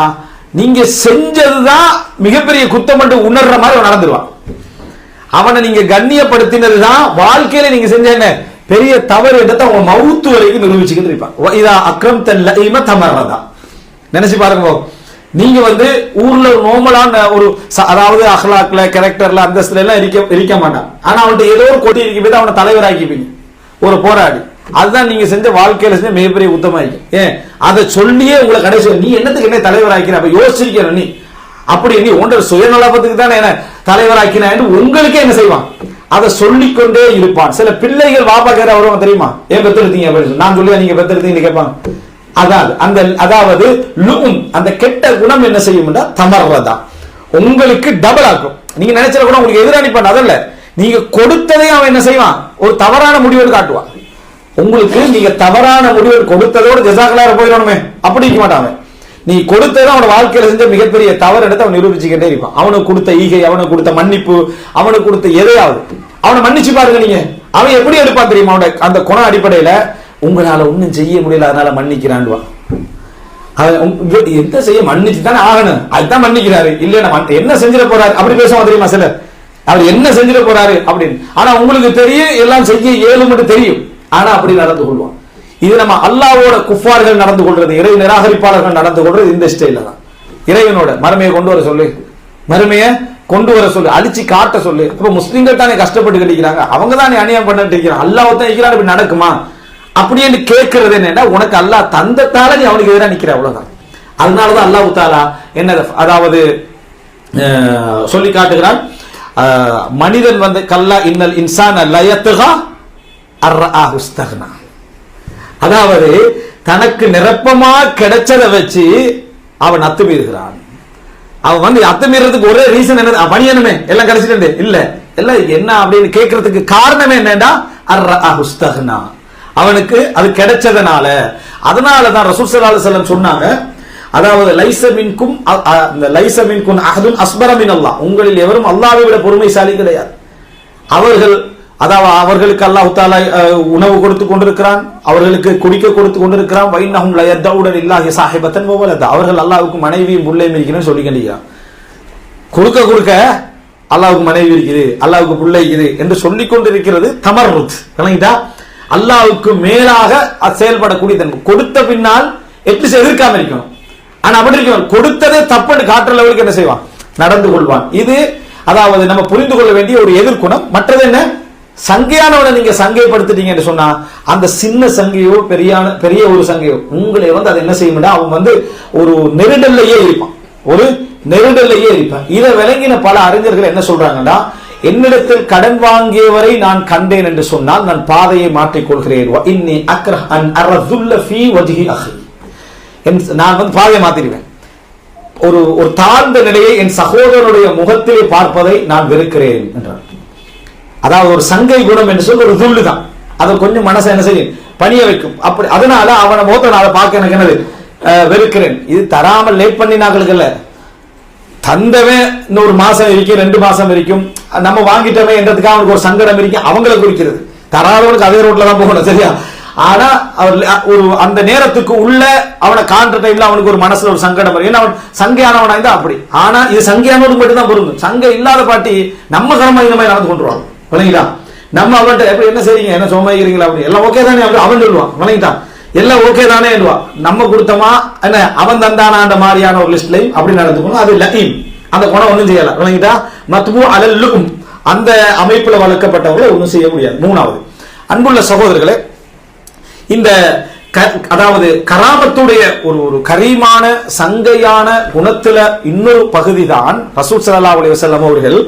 நீங்க செஞ்சதுதான் மிகப்பெரிய குத்தம் என்று உணர்ற மாதிரி அவன் நடந்துருவான். அவனை நீங்க கண்ணியப்படுத்தினதுதான் வாழ்க்கையில நீங்க செஞ்ச என்ன பெரிய தவறு எடுத்து அவங்க மவுத்து வரைக்கும் நிரூபிச்சுக்கிட்டு இருப்பான். இதா அக்ரம்தல் லஈம தமர்ரதா. நினைச்சு பாருங்க, நீங்க ஊர்ல நார்மலான ஒரு அதாவது அஹ்லாக்ல கேரக்டர்ல அந்தஸ்துல எல்லாம் இருக்க மாட்டான். ஆனா அவன்கிட்ட ஏதோ ஒரு கொடி இருக்க போது அவனை தலைவராக்கிப்பீங்க ஒரு போராடி. அதுதான் நீங்க செஞ்ச வாழ்க்கையில செஞ்ச மிகப்பெரிய உத்தமாயிக்கு. ஏன் அதை சொல்லியே உங்களை கடைசி நீ என்னத்துக்கு என்ன தலைவராக்கின அப்ப யோசிக்கிற நீ அப்படி நீ ஒன்ற சுயநலபத்துக்கு தானே என்ன தலைவராக்கின உங்களுக்கே என்ன செய்வான், அதை சொல்லிக்கொண்டே இருப்பான். சில பிள்ளைகள் வாப்பா கேர வருவாங்க தெரியுமா, ஏன் பெத்தெடுத்தீங்க அப்படின்னு நான் சொல்லுவேன், நீங்க பெத்தெடுத்தீங்கன்னு கேட்பாங்க. அதாவது அந்த கெட்ட குணம் என்ன செய்யும் தமர்றதா, உங்களுக்கு டபுள் ஆக்கும். நீங்க நினைச்ச கூட உங்களுக்கு எதிராக நிப்பான். அதல்ல, நீங்க கொடுத்ததையும் அவன் என்ன செய்வான், ஒரு தவறான முடிவு காட்டுவான். உங்களுக்கு நீங்க தவறான முடிவு கொடுத்ததோடு ஜஸாக்கலார போயிடணுமே அப்படி இருக்க மாட்டான். நீ கொடுத்ததை அவன் வாழ்க்கையில செஞ்ச மிகப்பெரிய தவறு எடுத்து அவன் நிரூபிச்சுக்கிட்டே இருப்பான். அவனுக்கு கொடுத்த ஈகை, அவனுக்கு கொடுத்த மன்னிப்பு, அவனுக்கு கொடுத்த எதையாவது அவனை மன்னிச்சு பாருங்க. நீங்க அவன் எப்படி எடுப்பான் தெரியுமா, அவனோட அந்த குண அடிப்படையில உங்களால ஒன்னும் செய்ய முடியல அதனால மன்னிக்கிறான்டுவான். எந்த செய்ய மன்னிச்சு தானே ஆகணும், அதுதான் மன்னிக்கிறாரு. இல்ல என்ன செஞ்சிட போறாரு அப்படி பேசுவான் தெரியுமா சிலர், அவர் என்ன செஞ்சிட போறாரு அப்படின்னு. ஆனா உங்களுக்கு தெரியும் எல்லாம் செய்ய இயலும் தெரியும், ஆனா அப்படி நடந்து கொள்வான். இது நம்ம அல்லாஹ்வோட குஃபார்கள் நடந்து கொள்றது, இறை நிராகரிப்பாளர்கள் நடந்து கொள்றது இந்த ஸ்டைல தான். இறைவனோட மறுமையை கொண்டு வர சொல்லு, மறுமையை கொண்டு வர சொல்லு, அழிச்சு காட்ட சொல்லு. அப்ப முஸ்லிம்கள் தானே கஷ்டப்பட்டு கிடைக்கிறாங்க, அவங்க தானே அநியாயம் பண்ணிட்டு இருக்கிறாங்க, அல்லாஹ் தான் இருக்கிறான், இப்படி நடக்குமா அப்படின்னு கேட்கறது என்னன்னா, உனக்கு அல்லாஹ் தந்தத்தால நீ அவனுக்கு எதிராக நிக்கிற, அவ்வளவுதான். அதனாலதான் அல்லாஹ் தாலா என்ன அதாவது சொல்லி காட்டுகிறான், மனிதன் கல்லா இன்னல் இன்சான லயத்துகா அர்ஆஹு இஸ்தக்னா, அதாவது தனக்கு நிரப்பமா கிடைச்சதை வச்சு அவன் அத்துமீறுகிறான். அவன் அத்துமீறதுக்கு ஒரே ரீசன் என்ன, பணியனுமே எல்லாம் கிடைச்சிட்டு இல்ல எல்லாம் என்ன அப்படின்னு கேட்கறதுக்கு காரணமே என்னன்னா அர்ஆஹு இஸ்தக்னா, அவனுக்கு அது கிடைச்சதனால. அதனாலதான் ரசூல் ஸல்லல்லாஹு அலைஹி வஸல்லம் சொன்னாங்க, அதாவது லைஸ மின்கும் லைஸ மின்கும் அஹதுன் அஸ்பர மினல்லாஹ், உங்களில் எவரும் அல்லாஹ்வை விட பொறுமைசாலி கிடையாது. அவர்கள் அதாவது அவர்களுக்கு அல்லாஹ் தஆலா உணவு கொடுத்து கொண்டிருக்கிறான், அவர்களுக்கு குடிக்க கொடுத்து கொண்டிருக்கிறான். வைன்னஹும் லயதவுன லில்லாஹி ஸாஹிபத்தன் வ வலத, அவர்கள் அல்லாஹ்வுக்கு மனைவியும் புள்ளையும் இருக்கிறேன்னு சொல்லி கண்டிக்கிறான். கொடுக்க கொடுக்க அல்லாஹ்வுக்கு மனைவி இருக்குது, அல்லாஹ்வுக்கு புள்ளை இருக்குது என்று சொல்லிக் கொண்டிருக்கிறது தமர்ருத். விளங்கிட்டா, அல்லாஹ்வுக்கு மேலாக செயல்படக்கூடிய தன்மை. கொடுத்த பின்னால் எட்லிஸ்ட் எதிர்க்காம இருக்கணும், ஆனா அப்படி இருக்கணும் கொடுத்ததே தப்புன்னு காட்டுற லெவலுக்கு என்ன செய்வான், நடந்து கொள்வான். இது அதாவது நம்ம புரிந்து கொள்ள வேண்டிய ஒரு எதிர்குணம். மற்றது என்ன, சங்கையானவனை நீங்க சங்கைப்படுத்திட்டீங்கன்னு சொன்னா அந்த சின்ன சங்கையோ பெரிய ஒரு சங்கையோ உங்களை அதை என்ன செய்யும், அவன் ஒரு நெருடல்லையே இருப்பான், ஒரு நெருடல்லையே இருப்பான். இதை விளங்கின பல அறிஞர்கள் என்ன சொல்றாங்கன்னா, என்னிடத்தில் கடன் வாங்கியவரை நான் கண்டேன் என்று சொன்னால் நான் பாதையை மாற்றிக் கொள்கிறேன், நான் பாதையை மாத்திடுவேன். ஒரு தாழ்ந்த நிலையை என் சகோதரனுடைய முகத்திலே பார்ப்பதை நான் வெறுக்கிறேன் என்றார். அதாவது ஒரு சங்கை குணம் என்று சொல்லி ஒரு துள்ளு தான், அதை கொஞ்சம் மனசை என்ன செய்யும், பணிய வைக்கும். அப்படி அதனால அவனை முகத்தை நான் பார்க்க எனக்கு என்னது வெறுக்கிறேன். இது தராமல் லேட் பண்ணினாக்களுக்கு இல்ல, தந்தவன் இன்னொரு மாசம் வரைக்கும் 2 மாசம் வரைக்கும் நம்ம வாங்கிட்டவன் என்றதுக்காக அவனுக்கு ஒரு சங்கடம் இருக்கும், அவங்களை குறிக்கிறது. தராதவனுக்கு அதே ரோட்ல தான் போகணும், சரியா? ஆனா ஒரு அந்த நேரத்துக்கு உள்ள அவனை காண்ற டைம்ல அவனுக்கு ஒரு மனசுல ஒரு சங்கடம் வரும். ஏன்னா அவன் சங்கையானவனா இருந்தா அப்படி. ஆனா இது சங்கையானவனுக்கு மட்டும் தான் பொருந்தும். சங்கை இல்லாத பாட்டி நம்ம கடமை இந்த மாதிரி நடந்து கொண்டுருவான், விளங்கிட்டா? நம்ம அவன்கிட்ட எப்படி என்ன செய்றீங்க, என்ன சோமாயிருங்களா, அப்படி எல்லாம் ஓகே தானே அவன் சொல்லுவான், விளங்கிட்டா? எல்லாம் ஓகே தானே நம்ம கொடுத்தமா என்ன அவன் தந்தான மாதிரியான ஒரு லிஸ்ட்லையும் அப்படி நடந்துக்கணும். அது லகீம், அந்த குணம் ஒன்றும் செய்யல, விளங்கிட்டா? மத்பூ அலல்லும் அந்த அமைப்புல வளர்க்கப்பட்டவங்களை ஒன்றும் செய்ய முடியாது. 3வது, அன்புள்ள சகோதரர்களே, இந்த அதாவது கராமத்துடைய ஒரு கரீமான சங்கையான குணத்துல இன்னொரு பகுதி தான் ரசூல் ஸல்லல்லாஹு அலைஹி வஸல்லம் அவர்கள்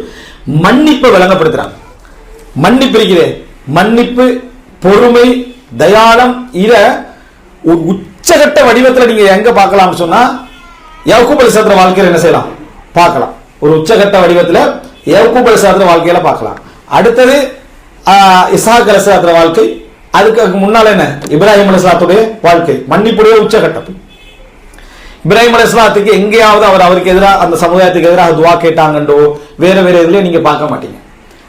மன்னிப்பை விளங்கப்படுத்துறாங்க. மன்னிப்பு இருக்கிறே, மன்னிப்பு, பொறுமை, தயாளம் இத ஒரு உச்சகட்ட வடிவத்தில் நீங்க எங்க பார்க்கலாம் சொன்னா யாக்கூப் அலைஹிஸ்ஸலாத்து வாழ்க்கையில என்ன செய்யலாம் பார்க்கலாம். ஒரு உச்சகட்ட வடிவத்தில் யாக்கூப் அலைஹிஸ்ஸலாத்து வாழ்க்கையில பார்க்கலாம். அடுத்தது இஸ்ஹாக் அலைஹிஸ்ஸலாத்து வாழ்க்கை, அதுக்கு முன்னால என்ன இப்ராஹிம் அலைஹிஸ்ஸலாத்துடைய வாழ்க்கை, மன்னிப்புடைய உச்சகட்டம். இப்ராஹிம் அலைஹிஸ்ஸலாத்துக்கு எங்கேயாவது அவருக்கு எதிராக அந்த சமுதாயத்துக்கு எதிராக துவா கேட்டாங்கண்டோ வேற இதுல நீங்க பார்க்க மாட்டீங்க.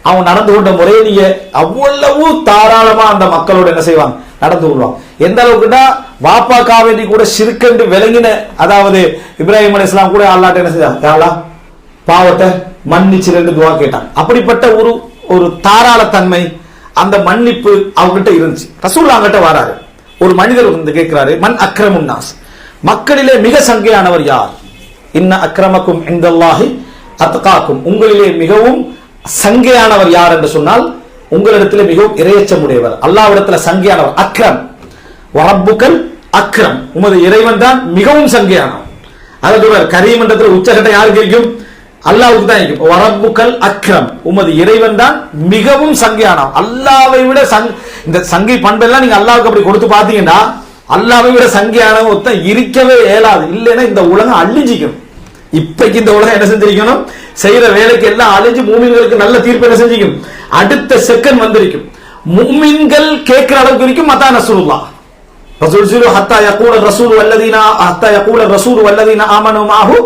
அவன் நடந்து கொண்ட முறையை நீங்க அவ்வளவு தாராளமா அந்த மக்களோட என்ன செய்வாங்க நடந்து கொள்வாங்க. எந்த அளவுக்குன்னா வாப்பா காவேரி கூட சிறுக்கென்று விளங்கின, அதாவது இப்ராஹிம் அலைஹிஸ்ஸலாம் கூட அல்லாஹ்ட்ட என்ன செய்தாங்க, பாவத்தை மன்னிச்சு 2 துவா கேட்டாங்க. அப்படிப்பட்ட ஒரு தாராள தன்மை அந்த மன்னிப்பு அவங்ககிட்ட இருந்துச்சு. ரசூல் அவங்ககிட்ட வராரு, ஒரு மனிதர் வந்து கேட்கிறாரு, மன் அக்ரமுன் நாஸ், மக்களிலே மிக சங்கையானவர் யார்? இன்ன அக்ரமக்கும் இன்தல்லாஹி அத்காக்கும், உங்களிலே மிகவும் சங்கையானவர் யார் என்று சொன்னால் உங்களிடத்துல மிகவும் இறையச்சமுடையவர், அல்லாஹ்விடத்துல சங்கையானவர். அக்ரம் வரப்புக்கள் அக்ரம், உமது இறைவன் தான் மிகவும் சங்கையானவர். அதாவது கரீம் என்றதுல உச்சகட்டம் யாருக்கு இருக்கும்? அல்லாஹ்வுக்கு தான் இருக்கும். வரப்புக்கள் அக்ரம், உமது இறைவன் தான் மிகவும் சங்கையானவர். அல்லாஹ்வை விட இந்த சங்கை பண்பெல்லாம் நீங்க அல்லாஹ்வுக்கு அப்படி கொடுத்து பாத்தீங்கன்னா அல்லாஹ்வை விட சங்கையானவன் ஒருத்தன் இருக்கவே இயலாது. இல்லைன்னா இந்த உலகம் அழிஞ்சிக்கும். இப்பைக்கு இந்த உலகம் என்ன செஞ்சிருக்கணும், செய்யற வேலைக்கு எல்லாம் அழிஞ்சு மூமின்களுக்கு நல்ல தீர்ப்பு என்ன செஞ்சிக்கும், அடுத்த செகண்ட் வந்திருக்கும். மூமின்கள் கேட்கிற அளவுக்கு இருக்கும். மத்தா நஸ்ருல்லாஹ், ரசூல் சொல்லு ஹத்தா யகூல ரசூல் வல்லதீனா ஆமனு மாஹு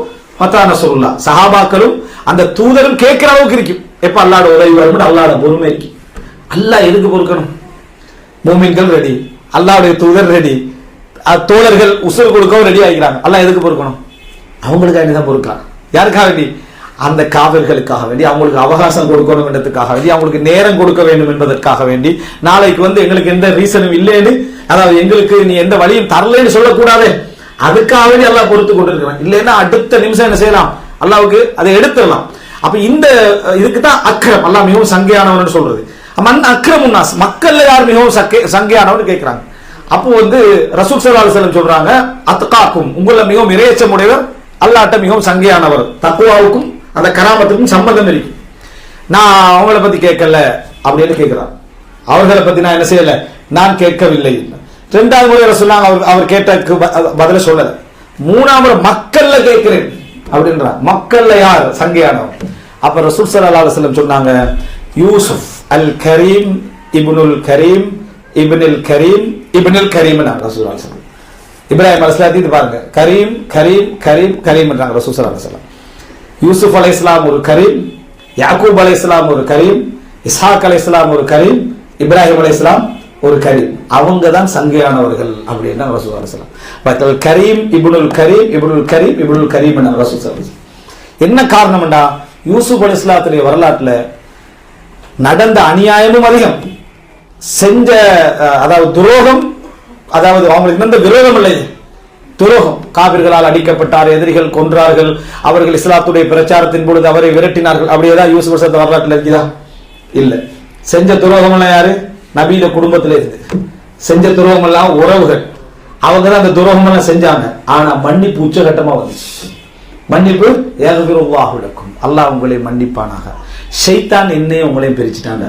மத்தா நஸ்ருல்லாஹ், சஹாபாக்களும் அந்த தூதரும் கேட்கிற அளவுக்கு இருக்கும். எப்ப அல்லாஹ்வோட உதவி வரும், அல்லாஹ்வோட பொறுமை இருக்கு. அல்லாஹ் எதுக்கு பொறுக்கணும்? மூமின்கள் ரெடி, அல்லாஹ்வுடைய தூதர் ரெடி, தோழர்கள் உசுர் கொடுக்கவும் ரெடி ஆகிறாங்க. அல்லாஹ் எதுக்கு பொறுக்கணும்? அவங்களுக்காக வேண்டி தான் பொறுக்கலாம். யாருக்காக வேண்டி? அந்த காவிர்களுக்காக வேண்டி, அவங்களுக்கு அவகாசம் கொடுக்கணும் என்பதற்காக வேண்டி, அவங்களுக்கு நேரம் கொடுக்க வேண்டும் என்பதற்காக வேண்டி. நாளைக்கு வந்து எங்களுக்கு எந்த ரீசனும் இல்லைன்னு, அதாவது எங்களுக்கு நீ எந்த வழியும் தரலன்னு சொல்லக்கூடாது, அதுக்காக வேண்டி அல்லாஹ் பொறுத்து கொண்டிருக்கிறான். இல்லைன்னா அடுத்த நிமிஷம் என்ன செய்யலாம், அல்லாஹ்வுக்கு அதை எடுத்துடலாம். அப்ப இந்த இதுக்கு தான் அக்ரம், அல்லாஹ் மிகவும் சங்கையானவன் சொல்றது. மன் அக்ரமுன் நாஸ், மக்கள்ல யார் மிகவும் சங்கையானவன் கேட்கிறாங்க. அப்போ வந்து ரசூல் ஸல்லல்லாஹு அலைஹி வஸல்லம் சொல்றாங்க, அத்காக்கும், உங்களை மிகவும் இறையச்சமுடையவர், அல்லாஹ்ட்ட மிகவும் சங்கையானவர். தக்வாவுக்கும் அந்த கராமத்துக்கும் சம்பந்தம் இருக்கு. நான் அவங்கள பத்தி கேட்கல அப்படின்னு கேட்கிறான். அவர்களை பத்தி நான் என்ன செய்யல, நான் கேட்கவில்லை. 2வது முறை சொன்னாங்க, அவர் கேட்டதுக்கு பதில சொல்லல. 3ஆம் முறை மக்கள்ல கேட்கிறேன் அப்படின்றான். மக்கள்ல யார் சங்கையானவர்? அப்ப ரசூல் ஸல்லல்லாஹு அலைஹி வஸல்லம் சொன்னாங்க, யூசுப் அல் கரீம் இப்னுல் கரீம் இப்னுல் கரீம் இப்னுல் கரீம். ரசூலுல்லாஹி ஸல்லல்லாஹு அலைஹி வஸல்லம் இப்ராஹிம் அலைஹிஸ்ஸலாம் பாருங்க, கரீம் கரீம் கரீம் கரீம் என்றாங்க ரசூல் ஸல்லல்லாஹு அலைஹி வஸல்லம். யூசுப் அலைஹிஸ்ஸலாம் ஒரு கரீம், யாக்கூப் அலைஹிஸ்ஸலாம் ஒரு கரீம், இஸ்ஹாக் அலைஹிஸ்ஸலாம் ஒரு கரீம், இப்ராஹிம் அலைஹிஸ்ஸலாம் ஒரு கரீம். அவங்க தான் சங்கையானவர்கள் அப்படின்னா ரசூல் ஸல்லல்லாஹு அலைஹி வஸல்லம். கரீம் இப்னுல் கரீம் இப்னுல் கரீம் இப்னுல் கரீம் என்ற ரசூல் ஸல்லல்லாஹு அலைஹி வஸல்லம். என்ன காரணம்டா, யூசுப் அலைஹிஸ்ஸலாத்துடைய வரலாற்றுல நடந்த அநியாயமும் அதிகம், செஞ்ச அதாவது துரோகம், அதாவது அவங்களுக்கு எந்த விரோதம் இல்லை, துரோகம். காபிர்களால் அடிக்கப்பட்டார், எதிரிகள் கொன்றார்கள், அவர்கள் இஸ்லாத்துடைய பிரச்சாரத்தின் பொழுது அவரை விரட்டினார்கள். அப்படியேதான் யூசுப் அலைஹிஸ்ஸலாம் வரலாற்றுல இருக்குதா? இல்ல. செஞ்ச துரோகம் எல்லாம் யாரு? நபியில குடும்பத்தில இருந்து செஞ்ச துரோகம் எல்லாம் உறவுகள், அவங்க தான் அந்த துரோகம் எல்லாம் செஞ்சாங்க. ஆனா மன்னிப்பு உச்சகட்டமா வந்துச்சு. மன்னிப்பு யக்ஃபிருல்லாஹு லக்கும், அல்லாஹ் உங்களை மன்னிப்பானாக. ஷைத்தான் என்னையும் உங்களையும் பிரிச்சுட்டாங்க.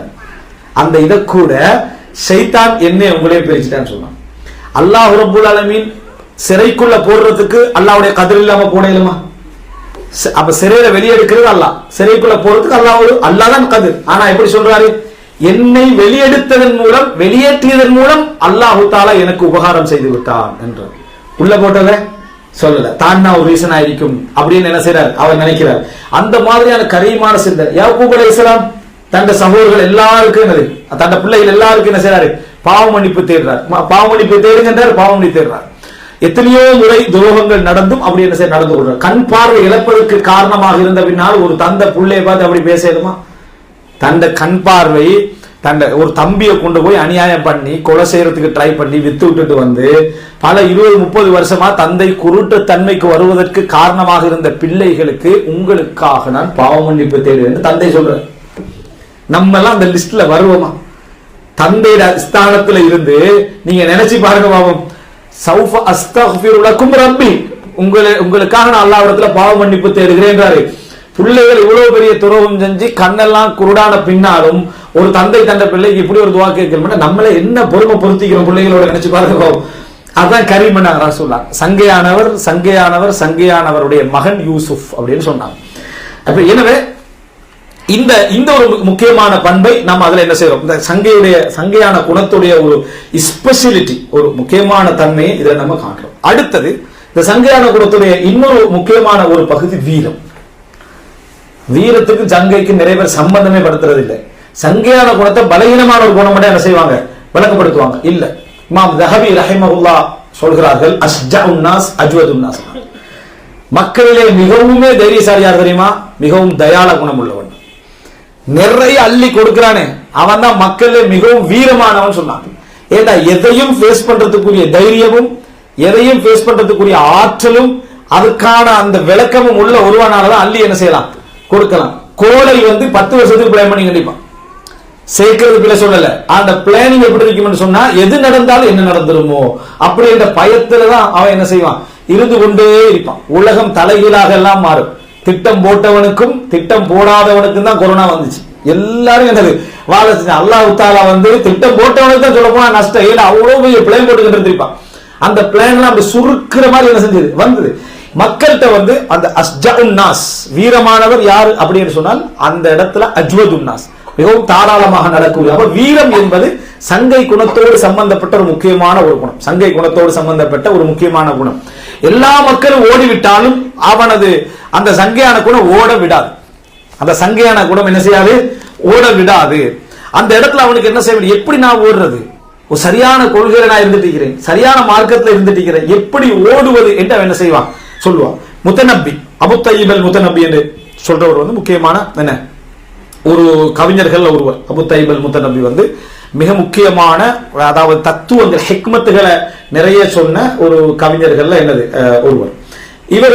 அந்த இதை கூட ஷைத்தான் என்னையும் உங்களையும் பிரிச்சுட்டான்னு சொன்னான். அல்லாஹ் ரப்புல் ஆலமீன் சிறைக்குள்ள போடுறதுக்கு அல்லாஹ்வுடைய கதிர் இல்லாம போடலுமா? அப்ப சிறையில வெளியெடுக்கிறது அல்லாஹ், சிறைக்குள்ள போறதுக்கு அல்லாஹ் தான் கதிர். ஆனா எப்படி சொல்றாரு, என்னை வெளியெடுத்ததன் மூலம் வெளியேற்றியதன் மூலம் அல்லாஹு தஆலா எனக்கு உபகாரம் செய்து விட்டான் என்று. உள்ள போட்டத சொல்லல. தான் ஒரு ரீசன் ஆയിരിக்கும் அப்படின்னு என்ன செய்யறார், அவர் நினைக்கிறார். அந்த மாதிரியான கரீமான சிந்தனை. யாக்கூப் அலைஹிஸ்ஸலாம் தந்த சகோதரர்கள் எல்லாருக்கும் என்னது, தந்த பிள்ளைகள் எல்லாருக்கும் என்ன செய்யறாரு, பாவ மன்னிப்பு தேடுறார். பாவ மன்னிப்பு தேடுகின்றார், பாவ மன்னிப்பு தேடுறார். எத்தனையோ முறை துரோகங்கள் நடந்தும் அப்படி என்ன செய்ய நடந்து கொள்றார். கண் பார்வை இழப்பதற்கு காரணமாக இருந்த பின்னால் ஒரு தந்த பிள்ளையை பார்த்து அப்படி பேசணுமா? தந்த கண் பார்வை தந்த ஒரு தம்பியை கொண்டு போய் அநியாயம் பண்ணி கொலை செய்யறதுக்கு ட்ரை பண்ணி வித்து விட்டுட்டு வந்து பல 20-30 வருஷமா தந்தை குருட்டு தன்மைக்கு வருவதற்கு காரணமாக இருந்த பிள்ளைகளுக்கு உங்களுக்காக நான் பாவ மன்னிப்பு தேடுவேன் தந்தை சொல்றார். நம்ம எல்லாம் அந்த லிஸ்ட்ல வருவோமா? தந்தையோட ஸ்தானத்துல இருந்து நீங்க நினைச்சு பாருங்க பாவம். சௌஃப அஸ்தக்ஃபிரு லக்கும் ரப்பி, உங்களுக்காக நான் அல்லாஹ்விடத்துல பாவ மன்னிப்பு தேடுகிறேன்றாரு. பிள்ளைகள் இவ்வளவு பெரிய துரோகம் செஞ்சு கண்ணெல்லாம் குருடான பின்னாலும் ஒரு தந்தை தந்த பிள்ளைக்கு இப்படி ஒரு துவா கேட்கிறோம்னா நம்மள என்ன பொறுமை பொருத்திக்கிறோம் பிள்ளைகளோட நினைச்சு பாருங்க. அதான் கரீம் சொன்னாங்க. சங்கையானவருடைய மகன் யூசுப் அப்படின்னு சொன்னாங்க. அப்ப எனவே இந்த ஒரு முக்கியமான பண்பை நம்ம அதுல என்ன செய்யறோம், இந்த சங்கையான குணத்துடைய ஒரு ஸ்பெஷாலிட்டி, ஒரு முக்கியமான தன்மையை இதை நம்ம காட்டுறோம். அடுத்தது இந்த சங்கையான குணத்துடைய இன்னொரு முக்கியமான ஒரு பகுதி வீரம். வீரத்துக்கு சங்கைக்கு நிறைய பேர் சம்பந்தமே படுத்துறது இல்லை. சங்கையான குணத்தை பலகீனமான ஒரு குணம் மட்டும் என்ன செய்வாங்க, விளக்கப்படுத்துவாங்க. இல்ல, இமாம் ஸஹபி ரஹிமஹுல்லாஹ் சொல்கிறார்கள், அஷ்ஜஉன் நாஸ் அஜ்வதுன் நாஸ், மக்களிலே மிகவும் தைரியசாலி யார் தெரியுமா? மிகவும் தயாள குணம் உள்ளவன், நிறைய அள்ளி கொடுக்கிறானே அவன் தான் மக்களிலே மிகவும் வீரமானவன் சொன்னாங்க. ஏண்டா எதையும் ஃபேஸ் பண்றதுக்குரிய தைரியமும் எதையும் ஃபேஸ் பண்றதுக்குரிய ஆற்றலும் அதுக்கான அந்த விளக்கமும் உள்ள ஒருவனாலதான் அள்ளி என்ன செய்யலாம், கொடுக்கலாம். கோலை 10 வருஷத்துக்கு பிளான் பண்ணி கண்டிப்பான் சேர்க்கிறது பிள்ளை சொல்லல. அந்த பிளானிங் எப்படி இருக்கும்னு சொன்னா எது நடந்தாலும் என்ன நடந்துருமோ அப்படின்ற பயத்துலதான் அவன் என்ன செய்வான், இருந்து கொண்டே இருப்பான். உலகம் தலைகீழாக எல்லாம் மாறும். திட்டம் போட்டவனுக்கும் திட்டம் போடாதவனுக்கும் தான் கொரோனா வந்துச்சு. எல்லாரும் என்னது வாழ செஞ்சு அல்லாஹ் தஆலா திட்டம் போட்டவனுக்கு தான் சொல்ல போனா நஷ்டம். ஏன்னா அவ்வளவு பெரிய பிளான் போட்டுக்கிட்டு இருப்பான். அந்த பிளான் எல்லாம் அப்படி சுருக்கிற மாதிரி என்ன செஞ்சது வந்தது மக்கள்கிட்ட. அந்த அஸ்ஜஉன் நாஸ், வீரமானவர் யாரு அப்படின்னு சொன்னால் அந்த இடத்துல அஜ்வதுன் நாஸ், மிகவும் தாராளமாக நடக்கூடிய. அப்ப வீரம் என்பது சங்கை குணத்தோடு சம்பந்தப்பட்ட ஒரு முக்கியமான ஒரு குணம். சங்கை குணத்தோடு சம்பந்தப்பட்ட ஒரு முக்கியமான குணம். எல்லா மக்களும் ஓடிவிட்டாலும் அவனது அந்த சங்கையான குணம் ஓட விடாது. அந்த சங்கையான குணம் என்ன செய்யாது, ஓட விடாது. அந்த இடத்துல அவனுக்கு என்ன செய்ய, எப்படி நான் ஓடுறது, ஒரு சரியான கொள்கையில நான் இருந்துட்டு இருக்கிறேன், சரியான மார்க்கத்துல இருந்துட்டு இருக்கிறேன், எப்படி ஓடுவது என்று அவன் என்ன செய்வான் சொல்லுவான். முத்தநப்பி, அபு தய்யிப் அல் முத்தநப்பி என்று சொல்றவர் முக்கியமான என்ன ஒரு கவிஞர்கள் ஒருவர். அபு தய்யிப் அல் முத்தநப்பி மிக முக்கியமான, அதாவது தத்துவங்கள் ஹிக்மத்துகளை நிறைய சொன்ன ஒரு கவிஞர்கள்ல என்னது ஒருவர். இவர்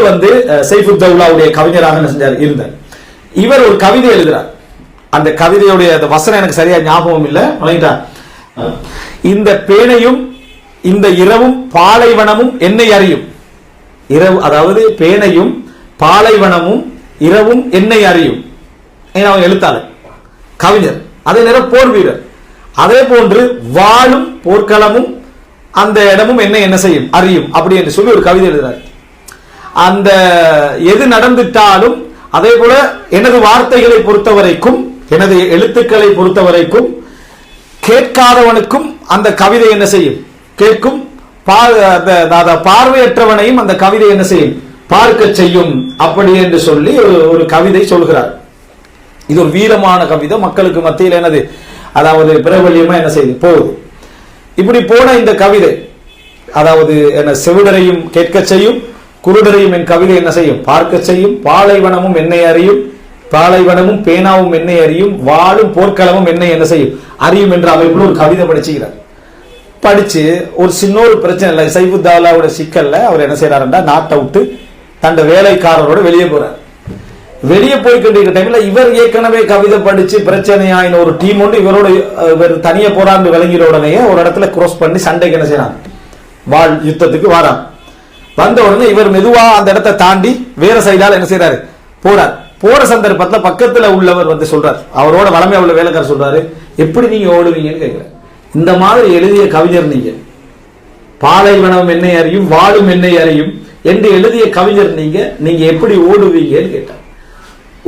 சைஃபுத்தௌலாவுடைய கவிஞராக என்ன செஞ்சார் இருந்தார். இவர் ஒரு கவிதை எழுதுறார். அந்த கவிதையுடைய வசனம் எனக்கு சரியா ஞாபகம் இல்லை. இந்த பேனையும் இந்த இரவும் பாலைவனமும் என்னை அறியும். இரவு, அதாவது பேனையும் பாலைவனமும் இரவும் என்னை அறியும். அவன் எழுத்தாளர், கவிஞர், அதே நேரம் போர் வீரர். அதே போன்று வாழும் போர்க்களமும் அந்த இடமும் என்ன செய்யும் அறியும் அப்படி என்று சொல்லி ஒரு கவிதை எழுதுறார். அந்த எது நடந்துட்டாலும் அதே போல எனது வார்த்தைகளை பொறுத்தவரைக்கும், எனது எழுத்துக்களை பொறுத்தவரைக்கும் கேட்காதவனுக்கும் அந்த கவிதை என்ன செய்யும் கேட்கும், பார்வையற்றவனையும் அந்த கவிதை என்ன செய்யும் பார்க்க செய்யும் அப்படி என்று சொல்லி ஒரு கவிதை சொல்கிறார். இது ஒரு வீரமான கவிதை, மக்களுக்கு மத்தியில் என்னது, அதாவது பிரபல்யமா என்ன செய்யுது போகுது. இப்படி போன இந்த கவிதை அதாவது என்ன செவிடரையும் கேட்க செய்யும், குருடரையும் என் கவிதை என்ன செய்யும் பார்க்க செய்யும், பாலைவனமும் என்னை அறியும், பாலைவனமும் பேனாவும் என்னை அறியும், வாழும் போர்க்களமும் என்னை என்ன செய்யும் அறியும் என்ற அமைப்புல ஒரு கவிதை படிச்சுக்கிறார். படிச்சு ஒரு சின்ன ஒரு பிரச்சனை இல்லை, சைஃபுத்தௌலாவோட சிக்கல்ல அவர் என்ன செய்யறாருன்னா நாட்டை விட்டு தன் வேலைக்காரரோட வெளியே போறார். வெளியே போய் கொண்டிருக்கிற டைம்ல இவர் ஏற்கனவே கவிதை படிச்சு பிரச்சனையாயின ஒரு டீம் ஒன்று இவர் தனியா போறான்னு விளங்கிற உடனே ஒரு இடத்துல கிராஸ் பண்ணி சண்டைக்கு என்ன செய்யறாங்க, வாள் யுத்தத்துக்கு வாரான். வந்த உடனே இவர் மெதுவா அந்த இடத்தை தாண்டி வேற சைடால என்ன செய்யறாரு போறார். போற சந்தர்ப்பத்துல பக்கத்துல உள்ளவர் சொல்றார், அவரோட வளமையா உள்ள வேலைக்காரர் சொல்றாரு, எப்படி நீங்க ஓடுவீங்கன்னு கேட்கிறார். இந்த மாதிரி எழுதிய கவிஞர் நீங்க, பாலைவனம் என்னை அறியும் வாழும் என்னை அறியும் என்று எழுதிய கவிஞர் நீங்க எப்படி ஓடுவீங்கன்னு கேட்டார்.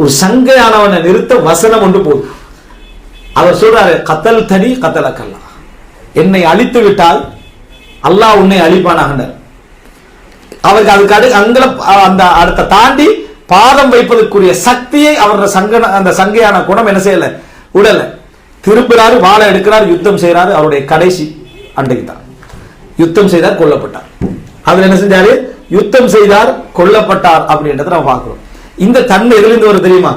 ஒரு சங்கையானவனை நிறுத்த வசனம் ஒன்று போகுது. அவர் சொல்றாரு, கத்தல் தனி கத்தலக்கல்லா, என்னை அழித்து விட்டால் அல்லாஹ் உன்னை அழிப்பானாக. அவருக்கு அதுக்கு அங்கல அந்த அடுத்த தாண்டி பாதம் வைப்பதற்குரிய சக்தியை அவருடைய அந்த சங்கையான குணம் என்ன செய்யல, உடல. திருப்புறாரு, வாழை எடுக்கிறார், யுத்தம் செய்யறாரு. அவருடைய கடைசி அன்றைக்கு தான் யுத்தம் செய்தார், கொல்லப்பட்டார். அதுல என்ன செஞ்சாரு, யுத்தம் செய்தார், கொல்லப்பட்டார் அப்படின்றத நம்ம பார்க்கிறோம். இந்த தன்மை எதிலிருந்து வரும் தெரியுமா?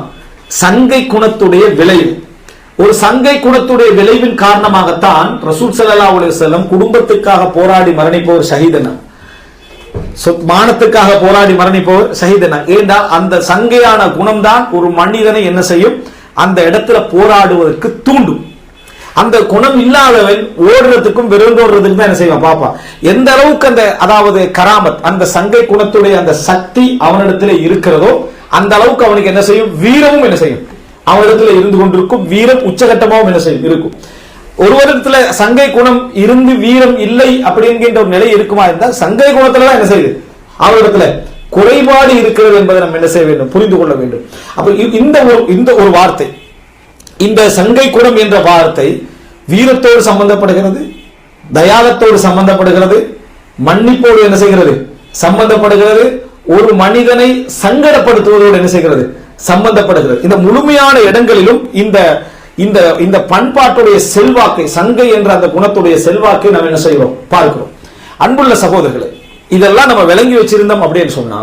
சங்கை குணத்துடைய விளைவு. ஒரு சங்கை குணத்துடைய விளைவின் காரணமாகத்தான் ரசூல் ஸல்லல்லாஹு அலைஹி வஸல்லம் குடும்பத்துக்காக போராடி மரணிப்பவர் ஷஹீதனா, மானத்துக்காக போராடி மரணிப்பவர் ஷஹீதனா. ஏனென்றால் அந்த சங்கையான குணம் தான் ஒரு மனிதனை என்ன செய்யும், அந்த இடத்துல போராடுவதற்கு தூண்டும். அந்த குணம் இல்லாதவன் ஓடுறதுக்கும் விருந்தோடுறதுக்கும் தான் என்ன செய்வான் பாப்பா. எந்த அளவுக்கு அந்த அதாவது கராமத், அந்த சங்கை குணத்துடைய அந்த சக்தி அவனிடத்துல இருக்கிறதோ அந்த அளவுக்கு அவனுக்கு என்ன செய்யும், வீரமும் என்ன செய்யும் அவனிடத்துல இருந்து கொண்டிருக்கும். வீரம் உச்சகட்டமாகவும் என்ன செய்யும் இருக்கும். ஒருவரிடத்துல சங்கை குணம் இருந்து வீரம் இல்லை அப்படிங்கிற ஒரு நிலை இருக்குமா இருந்தால் சங்கை குணத்துலதான் என்ன செய்யுது, அவரிடத்துல குறைபாடு இருக்கிறது என்பதை நம்ம என்ன செய்ய வேண்டும், புரிந்து கொள்ள வேண்டும். அப்ப இந்த ஒரு வார்த்தை, இந்த சங்கை குணம் என்ற வார்த்தை வீரத்தோடு சம்பந்தப்படுகிறது, தயாளத்தோடு சம்பந்தப்படுகிறது, மன்னிப்போடு என்ன செய்கிறது, சம்பந்தப்படுகிறது, ஒரு மனிதனை சங்கடப்படுத்துவதோடு என்ன செய்கிறது, சம்பந்தப்படுகிறது. இந்த முழுமையான இடங்களிலும் இந்த இந்த இந்த பண்பாட்டுடைய செல்வாக்கை, சங்கை என்ற அந்த குணத்துடைய செல்வாக்கை நம்ம என்ன செய்கிறோம், பார்க்கிறோம். அன்புள்ள சகோதரர்களே, இதெல்லாம் நம்ம விளங்கி வச்சிருந்தோம் அப்படின்னு சொன்னா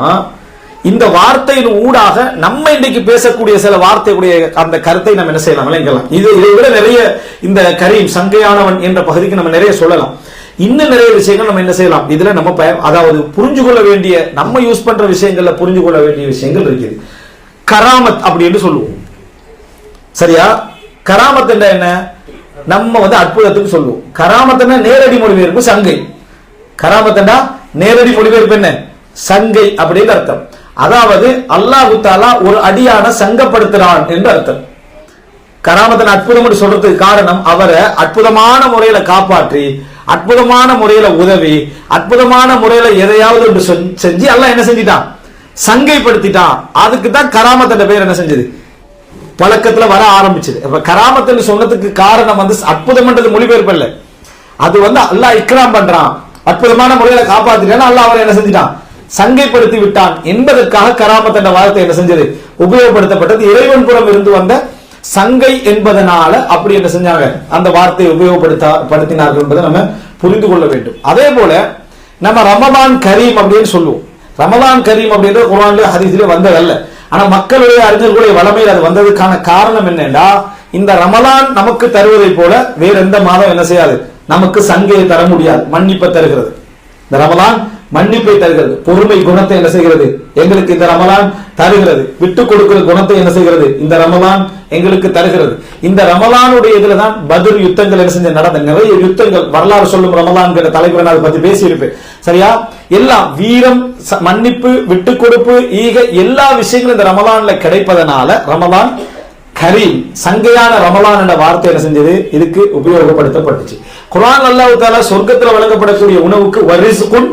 இந்த வார்த்தையின் ஊடாக நம்ம இன்னைக்கு பேசக்கூடிய சில வார்த்தையுடைய அந்த கருத்தை நம்ம என்ன செய்யலாம், விளங்கலாம். இதை விட நிறைய இந்த கரீம் சங்கையானவன் என்ற பகுதிக்கு நம்ம நிறைய சொல்லலாம். இன்னும் நிறைய விஷயங்கள் நம்ம என்ன செய்யலாம், இதுல நம்ம அதாவது புரிஞ்சு கொள்ள வேண்டிய, நம்ம யூஸ் பண்ற விஷயங்கள்ல புரிஞ்சு கொள்ள வேண்டிய விஷயங்கள் இருக்குது. கராமத் அப்படின்னு சொல்லுவோம், சரியா? கராமத் என்ன, நம்ம அற்புதத்துக்கு சொல்லுவோம். கராமத் நேரடி மொழிபெயர்ப்பு சங்கை. கராமத் நேரடி மொழிபெயர்ப்பு என்ன, சங்கை அப்படின்னு அர்த்தம். அதாவது அல்லாஹ் தஆலா ஒரு அடியான சங்கப்படுத்துறான் என்று அர்த்தம். கராமத்தின் அற்புதம் என்று சொல்றதுக்கு காரணம், அவரை அற்புதமான முறையில காப்பாற்றி, அற்புதமான முறையில உதவி, அற்புதமான முறையில எதையாவது ஒன்று செஞ்சு அல்லாஹ் என்ன செஞ்சிட்டான், சங்கைப்படுத்திட்டான். அதுக்கு தான் கராமத் பேர் என்ன செஞ்சது, பழக்கத்துல வர ஆரம்பிச்சது. இப்ப கராமத் சொன்னதுக்கு காரணம் அற்புதம்ன்றது மொழிபெயர்ப்பு இல்ல, அது அல்லாஹ் இக்ராம் பண்றான், அற்புதமான முறையில காப்பாத்திட்டான், அல்லாஹ் அவரை என்ன செஞ்சிட்டான், சங்கைப்படுத்தி விட்டான் என்பதற்காக கராமத் என்ற வார்த்தை என்ன செஞ்சது, உபயோகப்படுத்தப்பட்டது. இறைவன் புறம் இருந்து வந்த சங்கை என்பதனால அப்படி என்ன செஞ்சாங்க, அந்த வார்த்தையை உபயோகப்படுத்தினார்கள் என்பதை நம்ம புரிந்து கொள்ள வேண்டும். அதே போல நம்ம ரமலான் கரீம் அப்படின்னு சொல்லுவோம். ரமலான் கரீம் அப்படின்ற குர்ஆன்ல ஹதீஸ்ல வந்ததல்ல, ஆனா மக்களுடைய அறிஞர்களுடைய வளமையில் அது வந்ததுக்கான காரணம் என்னன்னா, இந்த ரமலான் நமக்கு தருவதை போல வேற எந்த மாதம் என்ன செய்யாது, நமக்கு சங்கையை தர முடியாது, மன்னிப்பை தருகிறது. இந்த ரமலான் மன்னிப்பை தருகிறது, பொறுமை குணத்தை என்ன செய்கிறது எங்களுக்கு இந்த ரமலான் தருகிறது, விட்டு கொடுக்கிற குணத்தை என்ன செய்கிறது இந்த ரமலான் எங்களுக்கு தருகிறது. இந்த ரமலானுடைய இதுலதான் பத்ர் யுத்தங்கள் என்ன செஞ்ச நடந்த நிறைய யுத்தங்கள், வரலாறு சொல்லும் ரமலான் தலைப்புல நான் அதை பத்தி பேசியிருப்பேன், சரியா? எல்லாம் வீரம், மன்னிப்பு, விட்டு கொடுப்பு, ஈக எல்லா விஷயங்களும் இந்த ரமலான்ல கிடைப்பதனால ரமலான் கரீம், சங்கையான ரமலான் என்ற வார்த்தை என்ன செஞ்சது, இதுக்கு உபயோகப்படுத்தப்பட்டுச்சு. குர்ஆன் அல்லாஹ் தஆலா சொர்க்கத்தில் வழங்கப்படக்கூடிய உணவுக்கு வரிசுகுன்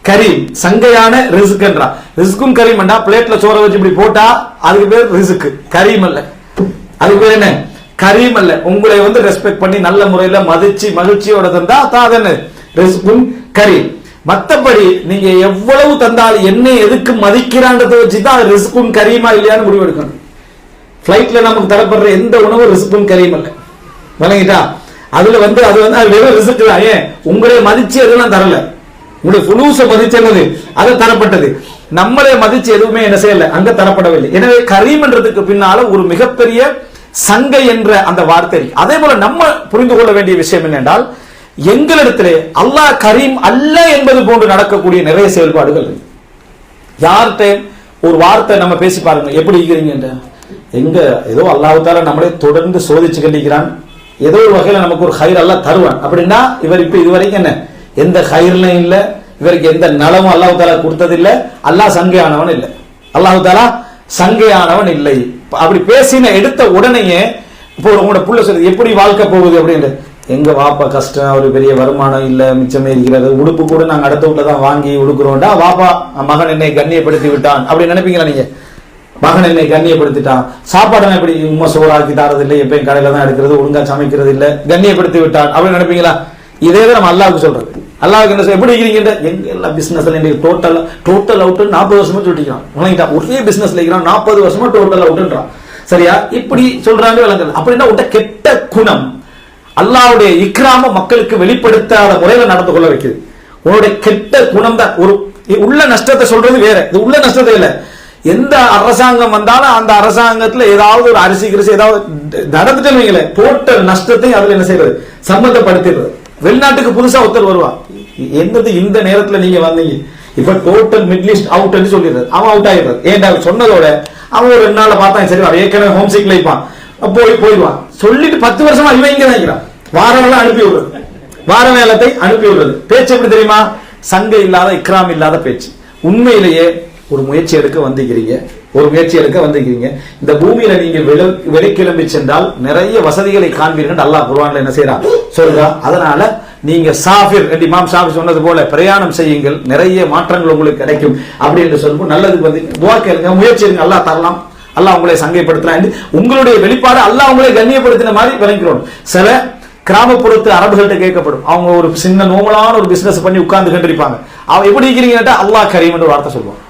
கரீம், சங்கையான ரிஸ்க் என்றா. ரிஸ்கும் கரீம் என்றா பிளேட்ல சோற வச்சு இப்படி போட்டா அதுக்கு பேர் ரிஸ்க், கரீம் அல்ல. அதுக்கு பேர் என்ன, கரீம் அல்ல. உங்களை ரெஸ்பெக்ட் பண்ணி நல்ல முறையில மதிச்சு மகிழ்ச்சியோட தந்தா தான் என்ன ரிஸ்கும் கரீம். மத்தபடி நீங்க எவ்வளவு தந்தாலும் என்ன எதுக்கு மதிக்கிறான்றதை வச்சுதான் ரிஸ்கும் கரீமா இல்லையான்னு முடிவெடுக்கணும். பிளைட்ல நமக்கு தரப்படுற எந்த உணவு ரிஸ்கும் கரீம் அல்ல, விளங்கிட்டா? அதுல அது வெறும் ரிஸ்க் தான். ஏன் உங்களை மதிச்சு எதுலாம் தரல, உங்களுடைய புலூச மதிச்சது அது தரப்பட்டது, நம்மளே மதிச்சு எதுவுமே என்ன செய்யல, அங்க தரப்படவில்லை. எனவே கரீம் என்றதுக்கு பின்னால ஒரு மிகப்பெரிய சங்கை என்ற அந்த வார்த்தை இருக்கு. அதே போல நம்ம புரிந்து கொள்ள வேண்டிய விஷயம் என்னென்றால், எங்களிடத்திலே அல்லாஹ் கரீம் அல்ல என்பது போன்று நடக்கக்கூடிய நிறைய செயல்பாடுகள். யார்கிட்ட ஒரு வார்த்தை நம்ம பேசி பாருங்க, எப்படி இருக்கிறீங்க என்ற, எங்க ஏதோ அல்லாஹ் தஆலா நம்மளே தொடர்ந்து சோதிச்சு கண்டிக்கிறான், ஏதோ ஒரு வகையில நமக்கு ஒரு ஹைர் அல்லாஹ் தருவான். அப்படின்னா இவர் இப்ப இதுவரைக்கும் என்ன எந்த ஹைர்லையும் இல்ல, இவருக்கு எந்த நலமும் அல்லாஹ் தஆலா கொடுத்தது இல்ல, அல்லாஹ் சங்கையானவன் இல்லை, அல்லாஹ் தஆலா சங்கையானவன் இல்லை. அப்படி பேசின எடுத்த உடனேயே இப்போ உங்களோட புள்ள சொல்லுது எப்படி வாழ்க்கை போகுது அப்படின்னு, எங்க வாப்பா கஷ்டம், ஒரு பெரிய வருமானம் இல்ல, மிச்சமே இருக்கிறது, உடுப்பு கூட நாங்க அடுத்த வீட்டுல தான் வாங்கி உடுக்குறோம்டா, வாப்பா மகன் என்னை கண்ணியப்படுத்தி விட்டான் அப்படின்னு நினைப்பீங்களா நீங்க? மகன் என்னை கண்ணியப்படுத்திட்டான், சாப்பாடு எப்படி உண்மை சோறாக்கி தாரது இல்லை, எப்பயும் கடையில தான் எடுக்கிறது, ஒழுங்கா சமைக்கிறது இல்ல, கண்ணியப்படுத்தி விட்டான் அப்படின்னு நினைப்பீங்களா? இதே தான் நம்ம அல்லாஹ்வுக்கு சொல்றது. அல்லாஹ்வுக்கு என்ன எப்படி இருக்கிறீங்க? எங்க எல்லாம் பிசினஸ்ல இன்னைக்கு டோட்டல் அவுட் 40 வருஷமா சொல்லிக்கிறான். ஒரே பிசினஸ்ல இருக்கிறான் 40 வருஷமா டோட்டல் அவுட்ன்றான். சரியா? இப்படி சொல்றாங்க விளங்கல. அப்படின்னா உட்ட கெட்ட குணம் அல்லாஹ்வுடைய இக்ராம மக்களுக்கு வெளிப்படுத்தாத முறையில நடந்து கொள்ள வைக்குது. உன்னுடைய கெட்ட குணம் தான். ஒரு உள்ள நஷ்டத்தை சொல்றது வேற, இது உள்ள நஷ்டத்தை இல்ல. எந்த அரசாங்கம் வந்தாலும் அந்த அரசாங்கத்துல ஏதாவது ஒரு அரிசி கிரிசி ஏதாவது நடந்துட்டு வைங்களேன், டோட்டல் நஷ்டத்தையும் அதுல என்ன செய்யறது, சம்பந்தப்படுத்திடுறது. வெளிநாட்டுக்கு புதுசா ஒருத்தர் வருவா, என்னது இந்த நேரத்துல நீங்க வந்தீங்க, இப்ப டோட்டல் மிடில் ஈஸ்ட் அவுட் சொல்லிடுறது, அவன் அவுட் ஆயிடுறது. ஏன்டா சொன்னதோட அவன் ஒரு 2 நாள்ல பார்த்தா சரி ஏற்கனவே ஹோம் சிக்ல இருப்பான், போயிடுவான். சொல்லிட்டு 10 வருஷமா இவன் இங்க தான் வாரவெல்லாம் அனுப்பி விடுறது, வார வேலத்தை அனுப்பி விடுறது. பேச்சு எப்படி தெரியுமா? சங்க இல்லாத இக்ராம் இல்லாத பேச்சு. உண்மையிலேயே ஒரு முயற்சி எடுக்க வந்திருக்கிறீங்க, இந்த பூமியில நீங்க வெளிக்கிளம்பி சென்றால் நிறைய வசதிகளை காண்பீர்கள். அல்லாஹ் குர்ஆன்ல என்ன செய்யறான் சொல்றா. அதனால நீங்க சாஃபிர் என்று இமாம் ஷாஃபி சொன்னது போல பிரயாணம் செய்யுங்கள், நிறைய மாற்றங்கள் உங்களுக்கு கிடைக்கும் அப்படி என்று சொல்லும்போது நல்லதுக்கு வந்து துஆ கேளுங்க, முயற்சி எடுங்க, அல்லாஹ் தரலாம், அல்லாஹ் உங்களை சங்கைப்படுத்தலாம். உங்களுடைய வெளிப்பாடு அல்லாஹ் உங்களை கண்ணியப்படுத்தின மாதிரி விளங்கிறோம். சில கிராமப்புறத்து அரபுகள்கிட்ட கேட்கப்படும், அவங்க ஒரு சின்ன நோமலான ஒரு பிசினஸ் பண்ணி உட்கார்ந்து கண்டிருப்பாங்க. அவன் எப்படி இருக்கிறீங்க? அல்லாஹ் கரீம் என்று வார்த்தை சொல்லுவான்.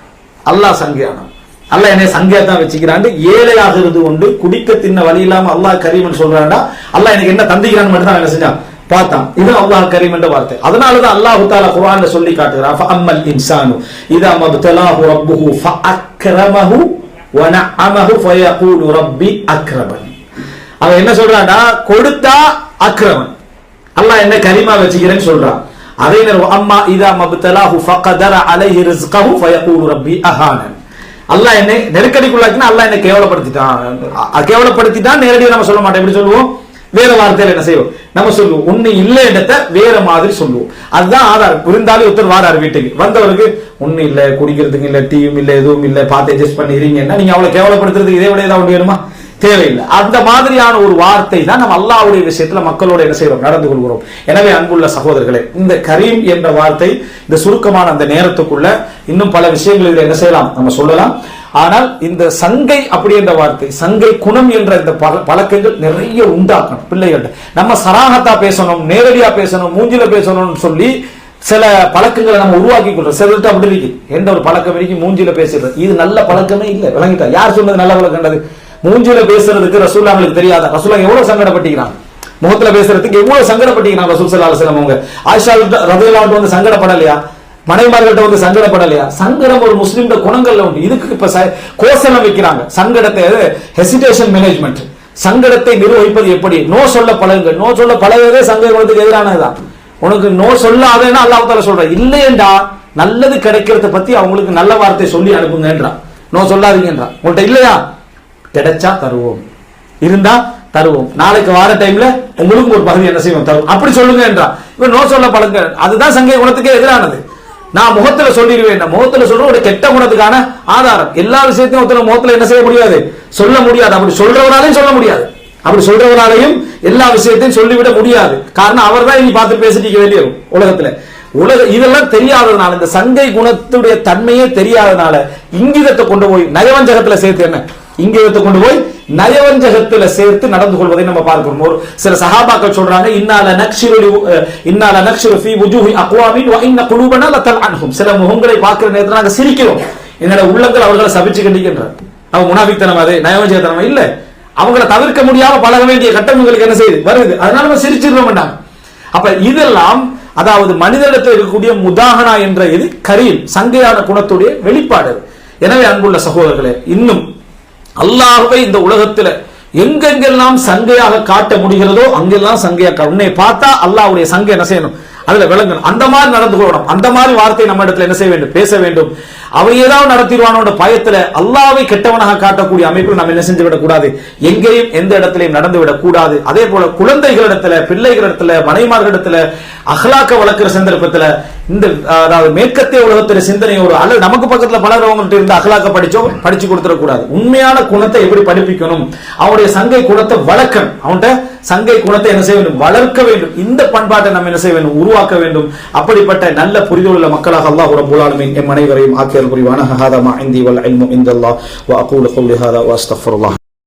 அல்லாஹ் சங்கையானம், அல்லாஹ் என்னை சங்கையா தான் வச்சுக்கிறான். ஏழையாக இருந்து கொண்டு குடிக்க தின்ன வழி இல்லாம அல்லாஹ் கரீம் சொல்றான்டா, அல்லாஹ் எனக்கு என்ன தந்திக்கிறான்னு மட்டும் தான் என்ன செஞ்சான் பார்த்தான். இது அல்லாஹ் கரீம் என்ற வார்த்தை. அதனாலதான் அல்லாஹ் தஆலா குர்ஆன்ல சொல்லி காட்டுகிறான், ஃபஅம்மல் இன்சானு இதா மப்தலாஹு ரப்புஹு ஃபஅக்ரமஹு வனஅமஹு ஃபயகூலு ரப்பி அக்ரமன். அவன் என்ன சொல்றான்டா, கொடுத்தா அக்ரமன், அல்லாஹ் என்ன கரீமா வச்சுக்கிறேன்னு சொல்றான். அதே நேரம் அம்மா இதா மப்தலாஹு ஃபகதர அலைஹி ரிஸ்கஹு ஃபயகூலு ரப்பி அஹானன். அல்லாஹ் என்னை நெருக்கடிக்குள்ளாக்கினா அல்லாஹ் என்னை கேவலப்படுத்திட்டான். நேரடியாக நம்ம சொல்ல மாட்டோம், எப்படி சொல்லுவோம்? வேற வார்த்தையில என்ன செய்வோம் நம்ம சொல்லுவோம், உன்னை இல்ல இடத்தை வேற மாதிரி சொல்லுவோம். அதுதான் ஆதாரம். புரிந்தாலும் ஒருத்தர் வாராரு வீட்டுக்கு, வந்தவருக்கு ஒண்ணு இல்ல, குடிக்கிறதுக்கு இல்ல, டீயும் இல்ல, எதுவும் இல்ல, பார்த்து அட்ஜஸ்ட் பண்ணிடுறீங்கன்னா நீங்க அவளை கேவலப்படுத்துறதுக்கு இதே விட ஏதாவது வேணுமா? தேவையில்லை. அந்த மாதிரியான ஒரு வார்த்தை தான் நம்ம அல்லாஹ்வுடைய விஷயத்துல மக்களோட என்ன செய்யறோம், நடந்து கொள்கிறோம். எனவே அன்புள்ள சகோதரர்களே, இந்த கரீம் என்ற வார்த்தை இந்த சுருக்கமான அந்த நேரத்துக்குள்ள இன்னும் பல விஷயங்கள் இதுல என்ன செய்யலாம் நம்ம சொல்லலாம். ஆனால் இந்த சங்கை அப்படி என்ற வார்த்தை, சங்கை குணம் என்ற இந்த பழக்கங்கள் நிறைய உண்டாக்கணும் பிள்ளைகள்ட்ட. நம்ம சராகத்தா பேசணும், நேரடியா பேசணும், மூஞ்சில பேசணும்னு சொல்லி சில பழக்கங்களை நம்ம உருவாக்கி கொள்றோம். சிலர்கிட்ட அப்படி இருக்கு, எந்த ஒரு பழக்கம் இருக்கு, மூஞ்சில பேசுறது, இது நல்ல பழக்கமே இல்லை. விளங்கிட்டா? யார் சொன்னது நல்ல பழக்கம்ன்றது? மூஞ்சில பேசுறதுக்கு ரசூலுல்லாஹ்வுக்கு தெரியாத? ரசூலுல்லாஹ் எவ்வளவு சங்கடப்பட்டிருக்காங்க, முகத்துல பேசுறதுக்கு எவ்வளவு சங்கடப்பட்டிருக்காங்க ரசூல் ஸல்லல்லாஹு அலைஹி வஸல்லம். அவங்க ஆயிஷா ரலியல்லாஹு அன்ஹா வந்து சங்கடப்படலையா? மனைமார்கள்ட்ட வந்து சங்கடப்படலையா? சங்கடம் ஒரு முஸ்லிம்ட குணங்கள்ல உண்டு. இதுக்கு இப்ப கோசலம் வைக்கிறாங்க. சங்கடத்தை ஹெசிடேஷன் மேனேஜ்மெண்ட், சங்கடத்தை நிர்வகிப்பது எப்படி? நோ சொல்ல பழகுங்க. நோ சொல்ல பழகுறதே சங்க குணத்துக்கு எதிரானதுதான். உனக்கு நோ சொல்லாதேன்னா அல்லாஹ் தஆலா சொல்றான், இல்லையேண்டா நல்லது கிடைக்கிறத பத்தி அவங்களுக்கு நல்ல வார்த்தை சொல்லி அனுப்புங்கன்றான். நோ சொல்லாதீங்கன்றான். உங்கள்கிட்ட இல்லையா, கிடைச்சா தருவோம், இருந்தா தருவோம், நாளைக்கு வார டைம்ல உங்களுக்கு ஒரு பகுதி என்ன செய்வோம் தருவோம், அப்படி சொல்லுங்க என்றான். இப்ப நோ சொல்ல பழங்க, அதுதான் சங்கை குணத்துக்கே எதிரானது. நான் முகத்துல சொல்லிடுவேன், முகத்துல சொல்ற ஒரு கெட்ட குணத்துக்கான ஆதாரம். எல்லா விஷயத்தையும் ஒருத்தர் முகத்துல என்ன செய்ய முடியாது, சொல்ல முடியாது. அப்படி சொல்றவனாலையும் சொல்ல முடியாது, அப்படி சொல்றவனாலையும் எல்லா விஷயத்தையும் சொல்லிவிட முடியாது. காரணம் அவர் தான் இனி பார்த்து பேசிட்டு வேண்டிய உலகத்துல இதெல்லாம் தெரியாததுனால, இந்த சங்கை குணத்துடைய தன்மையே தெரியாதனால இங்கிதத்தை கொண்டு போய் நயவஞ்சகத்துல சேர்த்து, என்ன இங்கிதத்தை கொண்டு போய் நயவஞ்சகத்துல சேர்த்து நடந்து கொள்வதை நம்ம பார்க்கிறோம். ஒரு சில சஹாபாக்கள் சொல்றாங்க, இன்னால நக்ஷிரு ஃபீ வுஜூஹி அக்வாமின் வ இன்ன குலூபனா லதல்அன்ஹும். சில முகங்களை பார்க்கிற நேரத்துல நாங்க சிரிக்கிறோம், எங்களோட உள்ளங்கள் அவர்களை சபிச்சு கண்டிக்கின்றார். அவங்க முனாஃபிக்தனம், அது நயவஞ்சகத்தனம் இல்ல, அவங்களை தவிர்க்க முடியாம பழக வேண்டிய கட்டங்களுக்கு என்ன செய்யுது வருது, அதனால நம்ம சிரிச்சிட மாட்டாங்க. அப்ப இதெல்லாம் அதாவது மனிதனிடத்தில் இருக்கக்கூடிய முதாகனா என்ற இது கரீம் சங்கையான குணத்துடைய வெளிப்பாடு. எனவே அன்புள்ள சகோதரர்களே, இன்னும் அல்லாஹ்வை இந்த உலகத்துல எங்கெங்கெல்லாம் சங்கையாக காட்ட முடிகிறதோ அங்கெல்லாம் சங்கையா உன்னை பார்த்தா அல்லாஹ்வுடைய சங்கை என்ன செய்யணும், அதுல விளங்கணும். அந்த மாதிரி நடந்து கொள்ளணும். அந்த மாதிரி வார்த்தை நம்ம இடத்துல என்ன செய்ய வேண்டும், பேச வேண்டும். அவன் ஏதாவது நடத்திடுவானோட பயத்துல அல்லாஹ்வை கெட்டவனாக காட்டக்கூடிய அமைப்பில் நம்ம என்ன செஞ்சு விடக்கூடாது, எங்கேயும் எந்த இடத்திலையும் நடந்து விடக்கூடாது. அதே போல குழந்தைகளிடத்துல, பிள்ளைகளிடத்துல, மனைமார்களிடத்துல அஹ்லாக்க வளர்க்கிற சந்தர்ப்பத்துல இந்த அதாவது மேற்கத்திய உலகத்துல சிந்தனையோடு அல்லது நமக்கு பக்கத்துல பலரவங்கள்ட்ட இருந்து அஹ்லாக்க படிச்சு கொடுத்துடக்கூடாது. உண்மையான குணத்தை எப்படி படிப்பிக்கணும், அவனுடைய சங்கை குணத்தை வளர்க்கணும், அவன்கிட்ட சங்கை குணத்தை என்ன செய்ய வேண்டும், வளர்க்க வேண்டும். இந்த பண்பாட்டை நம்ம என்ன செய்ய வேண்டும், உருவாக்க வேண்டும். அப்படிப்பட்ட நல்ல புரிதல் உள்ள மக்களாக அல்லாஹ் ரப்பல் ஆலமீன் எம் அனைவரையும் ஆக்கியல் புரிவானாக. ஹாதா மா இந்தி வல் இல்மு இன்தல்லாஹ் வ அகூலு கௌலி ஹாதா வ அஸ்தக்ஃபிருல்லாஹ்.